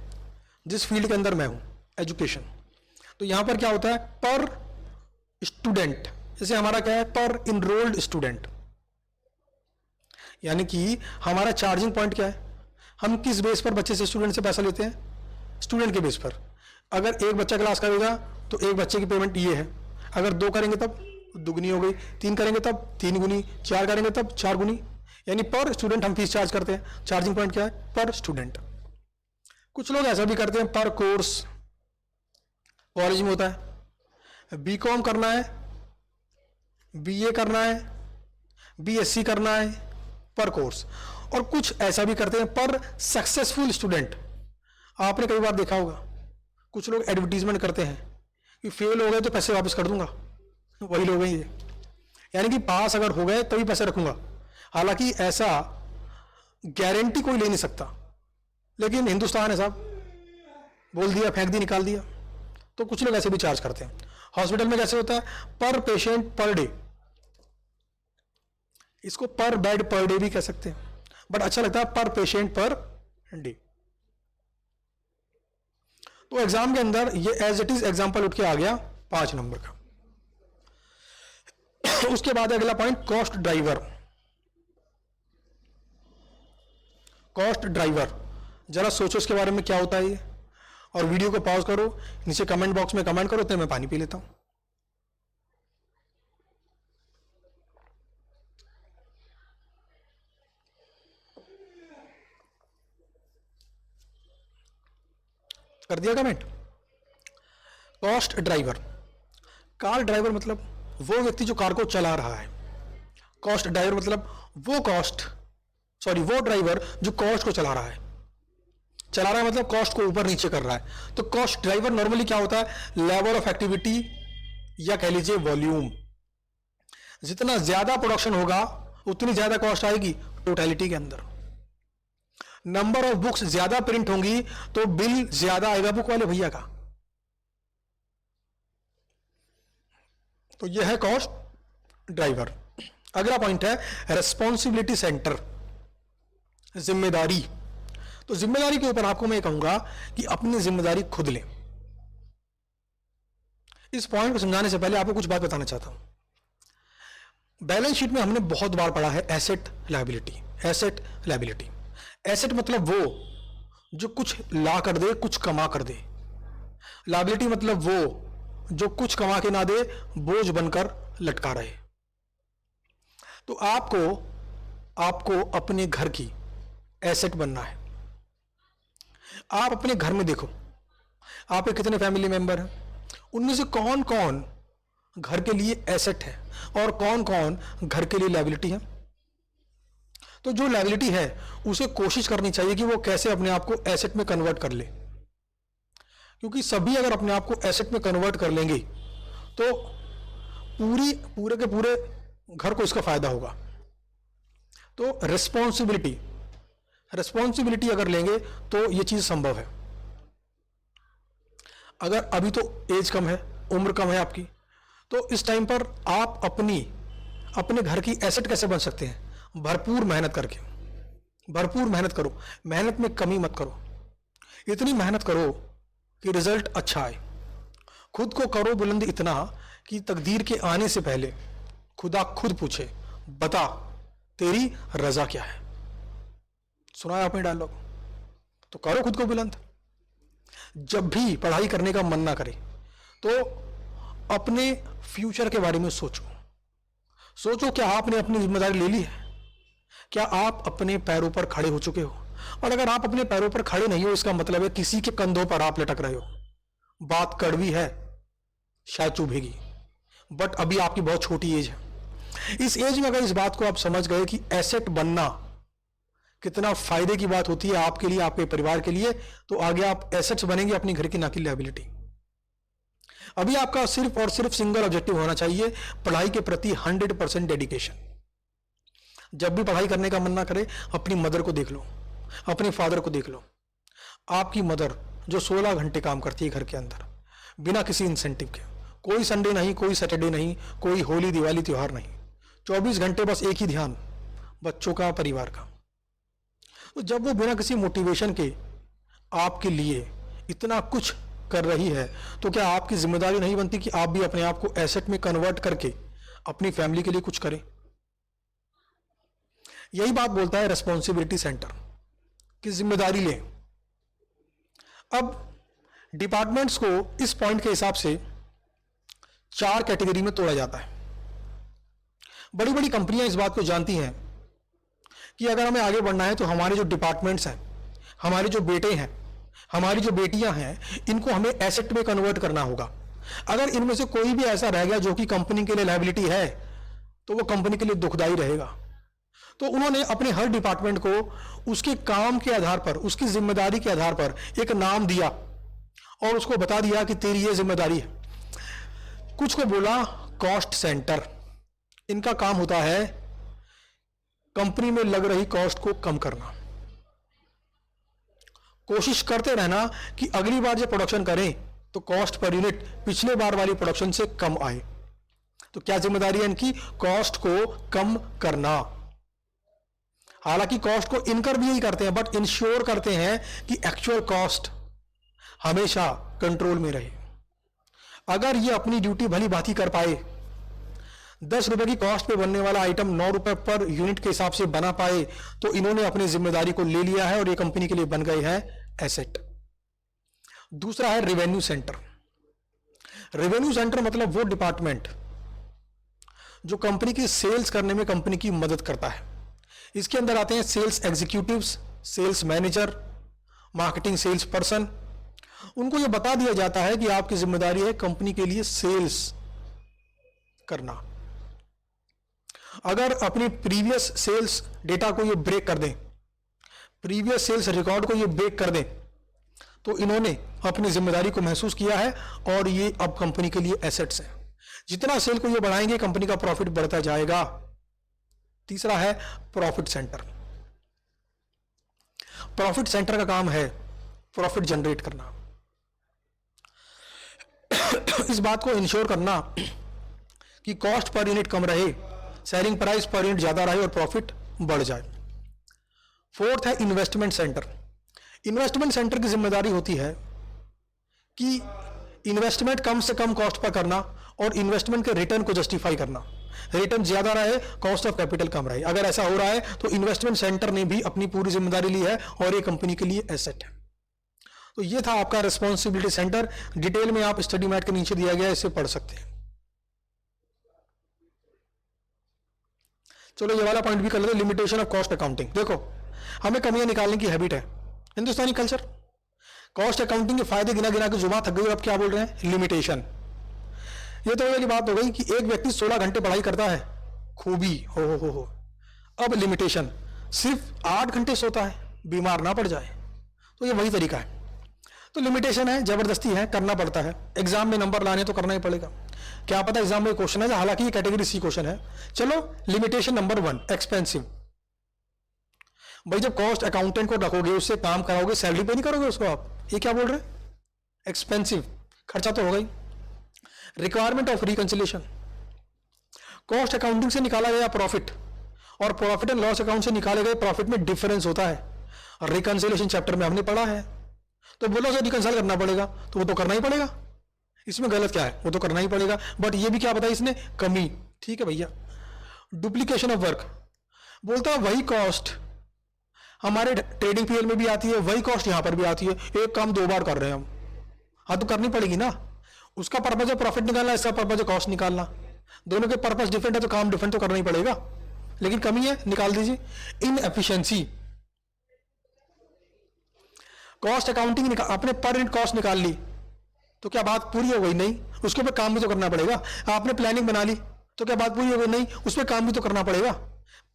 जिस फील्ड के अंदर मैं हूं, एजुकेशन, तो यहां पर क्या होता है? पर स्टूडेंट। जैसे हमारा क्या है? पर इनरोल्ड स्टूडेंट। यानी कि हमारा चार्जिंग पॉइंट क्या है? हम किस बेस पर बच्चे से, स्टूडेंट से पैसा लेते हैं? स्टूडेंट के बेस पर। अगर एक बच्चा क्लास करेगा तो एक बच्चे की पेमेंट ये है, अगर 2 करेंगे तब दुगनी हो गई, 3 करेंगे तब 3 गुनी, 4 करेंगे तब 4 गुनी। यानी पर स्टूडेंट हम फीस चार्ज करते हैं। चार्जिंग पॉइंट क्या है? पर स्टूडेंट। कुछ लोग ऐसा भी करते हैं पर कोर्स, कॉलेज में होता है, बीकॉम करना है, बीए करना है, बीएससी करना है, पर कोर्स। और कुछ ऐसा भी करते हैं पर सक्सेसफुल स्टूडेंट। आपने कई बार देखा होगा कुछ लोग एडवर्टीजमेंट करते हैं कि फेल हो गए तो पैसे वापस कर दूंगा, वही लोग हैं ये। यानी कि पास अगर हो गए तभी पैसे रखूंगा। हालांकि ऐसा गारंटी कोई ले नहीं सकता, लेकिन हिंदुस्तान है साहब, बोल दिया, फेंक दी, निकाल दिया। तो कुछ लोग ऐसे भी चार्ज करते हैं। हॉस्पिटल में कैसे होता है? पर पेशेंट पर डे, इसको पर बेड पर डे भी कह सकते हैं, बट अच्छा लगता है पर पेशेंट पर डे। तो एग्जाम के अंदर ये एज इट इज एग्जाम्पल उठ के आ गया 5 नंबर का। उसके बाद अगला point, cost driver. Cost driver, जरा सोचो इसके बारे में क्या होता है ये, और वीडियो को पॉज करो, नीचे कमेंट बॉक्स में कमेंट करो, तो मैं पानी पी लेता हूं। कर दिया comment? Cost driver, car driver मतलब वो व्यक्ति जो कार को चला रहा है। कॉस्ट ड्राइवर मतलब वो ड्राइवर जो कॉस्ट को चला रहा है। चला रहा है मतलब कॉस्ट को ऊपर नीचे कर रहा है। तो कॉस्ट ड्राइवर नॉर्मली क्या होता है? लेवल ऑफ एक्टिविटी, या कह लीजिए वॉल्यूम। जितना ज्यादा प्रोडक्शन होगा उतनी ज्यादा कॉस्ट आएगी टोटलिटी के अंदर। नंबर ऑफ बुक्स ज्यादा प्रिंट होंगी तो बिल ज्यादा आएगा बुक वाले भैया का। तो यह है कॉस्ट ड्राइवर। अगला पॉइंट है रेस्पॉन्सिबिलिटी सेंटर, जिम्मेदारी। तो जिम्मेदारी के ऊपर आपको मैं कहूंगा कि अपनी जिम्मेदारी खुद लें। इस पॉइंट को समझाने से पहले आपको कुछ बात बताना चाहता हूं। बैलेंस शीट में हमने बहुत बार पढ़ा है asset liability. Asset liability, asset मतलब वो जो कुछ ला कर दे, कुछ कमा कर दे। लायबिलिटी मतलब वो जो कुछ कमा के ना दे, बोझ बनकर लटका रहे। तो आपको अपने घर की एसेट बनना है। आप अपने घर में देखो, आप के कितने फैमिली मेंबर हैं, उनमें से कौन कौन घर के लिए एसेट है और कौन कौन घर के लिए लायबिलिटी है। तो जो लायबिलिटी है उसे कोशिश करनी चाहिए कि वो कैसे अपने आप को एसेट में कन्वर्ट कर ले, क्योंकि सभी अगर अपने आप को एसेट में कन्वर्ट कर लेंगे तो पूरे के पूरे घर को इसका फायदा होगा। तो रिस्पॉन्सिबिलिटी अगर लेंगे तो ये चीज संभव है। अगर अभी तो एज कम है, उम्र कम है आपकी, तो इस टाइम पर आप अपने घर की एसेट कैसे बन सकते हैं? भरपूर मेहनत करके। भरपूर मेहनत करो, मेहनत में कमी मत करो, इतनी मेहनत करो कि रिजल्ट अच्छा आए। खुद को करो बुलंद इतना कि तकदीर के आने से पहले खुदा खुद पूछे, बता तेरी रजा क्या है। सुना है आपने डायलॉग? तो करो खुद को बुलंद। जब भी पढ़ाई करने का मन ना करे तो अपने फ्यूचर के बारे में सोचो। सोचो क्या आपने अपनी जिम्मेदारी ले ली है? क्या आप अपने पैरों पर खड़े हो चुके हो? और अगर आप अपने पैरों पर खड़े नहीं हो, इसका मतलब है किसी के कंधों पर आप लटक रहे हो। बात कड़वी है, शायद चुभेगी, बट अभी आपकी बहुत छोटी एज है। इस एज में अगर इस बात को आप समझ गए कि एसेट बनना कितना फायदे की बात होती है आपके लिए, आपके परिवार के लिए, तो आगे आप एसेट्स बनेंगे अपनी घर की, ना कि लायबिलिटी। अभी आपका सिर्फ और सिर्फ सिंगल ऑब्जेक्टिव होना चाहिए, पढ़ाई के प्रति 100% डेडिकेशन। जब भी पढ़ाई करने का मन ना करे, अपनी मदर को देख लो, अपने फादर को देख लो। आपकी मदर जो 16 घंटे काम करती है घर के अंदर, बिना किसी इंसेंटिव के, कोई संडे नहीं, कोई सैटरडे नहीं, कोई होली दिवाली त्योहार नहीं, 24 घंटे बस एक ही ध्यान, बच्चों का, परिवार का। तो जब वो बिना किसी मोटिवेशन के आपके लिए इतना कुछ कर रही है, तो क्या आपकी जिम्मेदारी नहीं बनती कि आप भी अपने आप को एसेट में कन्वर्ट करके अपनी फैमिली के लिए कुछ करें? यही बात बोलता है रेस्पॉन्सिबिलिटी सेंटर कि जिम्मेदारी लें। अब डिपार्टमेंट्स को इस पॉइंट के हिसाब से 4 कैटेगरी में तोड़ा जाता है। बड़ी बड़ी कंपनियां इस बात को जानती हैं कि अगर हमें आगे बढ़ना है तो हमारे जो डिपार्टमेंट्स हैं, हमारे जो बेटे हैं, हमारी जो बेटियां हैं, इनको हमें एसेट में कन्वर्ट करना होगा। अगर इनमें से कोई भी ऐसा रह गया जो कि कंपनी के लिए लायबिलिटी है, तो वो कंपनी के लिए दुखदाई रहेगा। तो उन्होंने अपने हर डिपार्टमेंट को उसके काम के आधार पर, उसकी जिम्मेदारी के आधार पर एक नाम दिया और उसको बता दिया कि तेरी ये जिम्मेदारी है। कुछ को बोला कॉस्ट सेंटर। इनका काम होता है कंपनी में लग रही कॉस्ट को कम करना, कोशिश करते रहना कि अगली बार जब प्रोडक्शन करें तो कॉस्ट पर यूनिट पिछले बार वाली प्रोडक्शन से कम आए। तो क्या जिम्मेदारी है इनकी? कॉस्ट को कम करना। हालांकि कॉस्ट को इनकर भी यही करते हैं, बट इंश्योर करते हैं कि एक्चुअल कॉस्ट हमेशा कंट्रोल में रहे। अगर ये अपनी ड्यूटी भली भांति कर पाए, 10 रुपए की कॉस्ट पे बनने वाला आइटम 9 रुपए पर यूनिट के हिसाब से बना पाए, तो इन्होंने अपनी जिम्मेदारी को ले लिया है और ये कंपनी के लिए बन गए हैं एसेट। दूसरा है रेवेन्यू सेंटर। रेवेन्यू सेंटर मतलब वो डिपार्टमेंट जो कंपनी की सेल्स करने में कंपनी की मदद करता है। इसके अंदर आते हैं sales executives, sales manager, marketing sales person. उनको यह बता दिया जाता है कि आपकी जिम्मेदारी है कंपनी के लिए सेल्स करना। अगर अपनी प्रीवियस सेल्स डेटा को ये ब्रेक कर दें, प्रीवियस सेल्स रिकॉर्ड को ये ब्रेक कर दें, तो इन्होंने अपनी जिम्मेदारी को महसूस किया है और ये अब कंपनी के लिए एसेट्स हैं। जितना सेल को ये बढ़ाएंगे, कंपनी का प्रॉफिट बढ़ता जाएगा। तीसरा है प्रॉफिट सेंटर। प्रॉफिट सेंटर का काम है प्रॉफिट जनरेट करना, इस बात को इंश्योर करना कि कॉस्ट पर यूनिट कम रहे, सेलिंग प्राइस पर यूनिट ज्यादा रहे और प्रॉफिट बढ़ जाए। फोर्थ है इन्वेस्टमेंट सेंटर। इन्वेस्टमेंट सेंटर की जिम्मेदारी होती है कि इन्वेस्टमेंट कम से कम कॉस्ट पर करना और इन्वेस्टमेंट के रिटर्न को जस्टिफाई करना। रिटर्न ज्यादा रहे, कॉस्ट ऑफ कैपिटल कम रहे। अगर ऐसा हो रहा है तो इन्वेस्टमेंट सेंटर ने भी अपनी पूरी जिम्मेदारी ली है और ये कंपनी के लिए एसेट है। तो ये था आपका रिस्पॉन्सिबिलिटी सेंटर। डिटेल में आप स्टडी मैट के नीचे दिया गया है, इसे पढ़ सकते हैं। चलो ये वाला पॉइंट भी कर लेते हैं, लिमिटेशन ऑफ कॉस्ट अकाउंटिंग। देखो, हमें कमियां निकालने की हैबिट है, हिंदुस्तानी कल्चर। कॉस्ट अकाउंटिंग के फायदे गिना गिना के जुबान थक गई, अब क्या बोल रहे हैं? लिमिटेशन। ये तो वाली बात हो गई कि एक व्यक्ति 16 घंटे पढ़ाई करता है, खूबी हो। अब लिमिटेशन, सिर्फ 8 घंटे सोता है, बीमार ना पड़ जाए। तो ये वही तरीका है। तो लिमिटेशन है, जबरदस्ती है, करना पड़ता है। एग्जाम में नंबर लाने तो करना ही पड़ेगा। क्या पता एग्जाम में क्वेश्चन है, हालांकि ये कैटेगरी सी क्वेश्चन है। चलो, लिमिटेशन नंबर 1, एक्सपेंसिव। भाई जब कॉस्ट अकाउंटेंट को रखोगे, उससे काम कराओगे, सैलरी पे नहीं करोगे उसको आप। ये क्या बोल रहे हैं? एक्सपेंसिव, खर्चा तो हो गई। Requirement of reconciliation. Cost accounting से निकाला गया प्रॉफिट और प्रॉफिट एंड लॉस अकाउंट से निकाले गए प्रॉफिट में डिफरेंस होता है। रिकंसिलिएशन चैप्टर में हमने पढ़ा है। तो बोलो से रिकंसाइल करना पड़ेगा, तो वो तो करना ही पड़ेगा। इसमें गलत क्या है, वो तो करना ही पड़ेगा। बट ये भी क्या बताया इसने, कमी। ठीक है भैया। डुप्लीकेशन ऑफ वर्क, बोलता है वही कॉस्ट हमारे ट्रेडिंग पीरियड में भी आती है, वही कॉस्ट यहां पर भी आती है, एक काम 2 बार कर रहे हैं हम। हाँ तो करनी पड़ेगी ना, उसका पर्पज है प्रॉफिट निकालना, इसका पर्पज है कॉस्ट निकालना। दोनों के पर्पज डिफरेंट है तो काम डिफरेंट तो करना ही पड़ेगा। लेकिन कमी है, निकाल दीजिए। इनएफिशिएंसी, कॉस्ट अकाउंटिंग आपने पर यूनिट कॉस्ट निकाल ली तो क्या बात पूरी हो गई? नहीं, उसके ऊपर काम भी तो करना पड़ेगा। आपने प्लानिंग बना ली तो क्या बात पूरी हो गई? नहीं, उस पर काम भी तो करना पड़ेगा।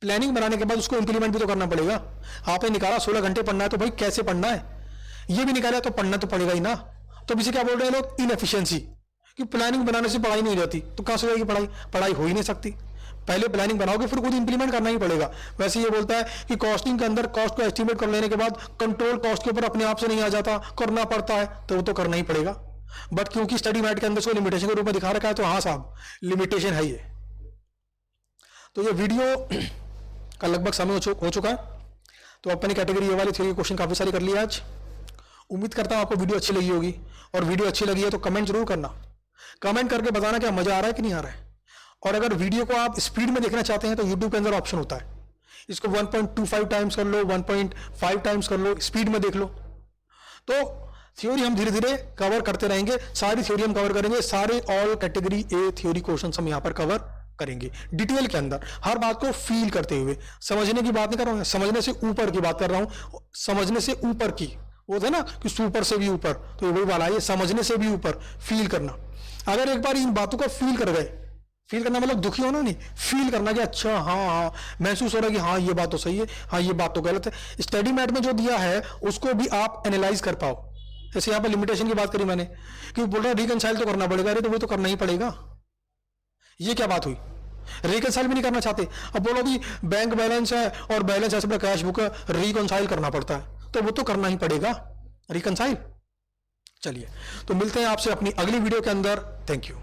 प्लानिंग बनाने के बाद उसको इंप्लीमेंट भी तो करना पड़ेगा। आपने निकाला 16 घंटे पढ़ना है तो भाई कैसे पढ़ना है, ये भी निकाला तो पढ़ना तो पड़ेगा ही ना। तो इसे क्या बोल रहे हैं लोग, इनएफिशिएंसी, कि प्लानिंग बनाने से पढ़ाई नहीं रहती, तो कहां से होगी पढ़ाई? पढ़ाई हो ही नहीं सकती। पहले प्लानिंग बनाओगे फिर खुद इंप्लीमेंट करना ही पड़ेगा। वैसे ये बोलता है कि कॉस्टिंग के अंदर कॉस्ट को एस्टिमेट कर लेने के बाद कंट्रोल कॉस्ट के ऊपर अपने आप से नहीं आ जाता, करना पड़ता है, तो वो तो करना ही पड़ेगा। बट क्योंकि स्टडी मैट के अंदर उसको लिमिटेशन के रूप में दिखा रखा है, तो हाँ साहब लिमिटेशन है ये। तो ये वीडियो का लगभग समय हो चुका है। तो अपनी कैटेगरी ए वाली थ्योरी क्वेश्चन काफी सारी कर लिया आज। उम्मीद करता हूं आपको वीडियो अच्छी लगी होगी, और वीडियो अच्छी लगी है तो कमेंट जरूर करना। कमेंट करके बताना क्या मजा आ रहा है कि नहीं आ रहा है। और अगर वीडियो को आप स्पीड में देखना चाहते हैं तो यूट्यूब के अंदर ऑप्शन होता है, इसको 1.25 टाइम्स कर लो, 1.5 टाइम्स कर लो, स्पीड में देख लो। तो थ्योरी हम धीरे धीरे कवर करते रहेंगे, सारी थ्योरी हम कवर करेंगे, सारे all category A theory question हम यहाँ पर कवर करेंगे डिटेल के अंदर, हर बात को फील करते हुए। समझने की बात नहीं कर रहा हूं, समझने से ऊपर की बात कर रहा हूं। समझने से ऊपर की, वो थे ना कि सुपर से भी ऊपर, तो वही वाला है, समझने से भी ऊपर, फील करना। अगर एक बार इन बातों को फील कर गए, फील करना मतलब दुखी होना नहीं, फील करना कि अच्छा हाँ महसूस हो रहा है कि हाँ ये बात तो सही है, हाँ ये बात तो गलत है। स्टडी मैट में जो दिया है उसको भी आप एनालाइज कर पाओ। जैसे यहाँ पर लिमिटेशन की बात करी मैंने, कि बोल रहा रिकंसाइल तो करना पड़ेगा, अरे तो वो तो करना ही पड़ेगा। ये क्या बात हुई, रिकंसाइल भी नहीं करना चाहते। अब बोलो कि बैंक बैलेंस है और बैलेंस ऐसे अपना कैश बुक है, रिकंसाइल करना पड़ता है, तो वो तो करना ही पड़ेगा रिकंसाइल। चलिए, तो मिलते हैं आपसे अपनी अगली वीडियो के अंदर। Thank you.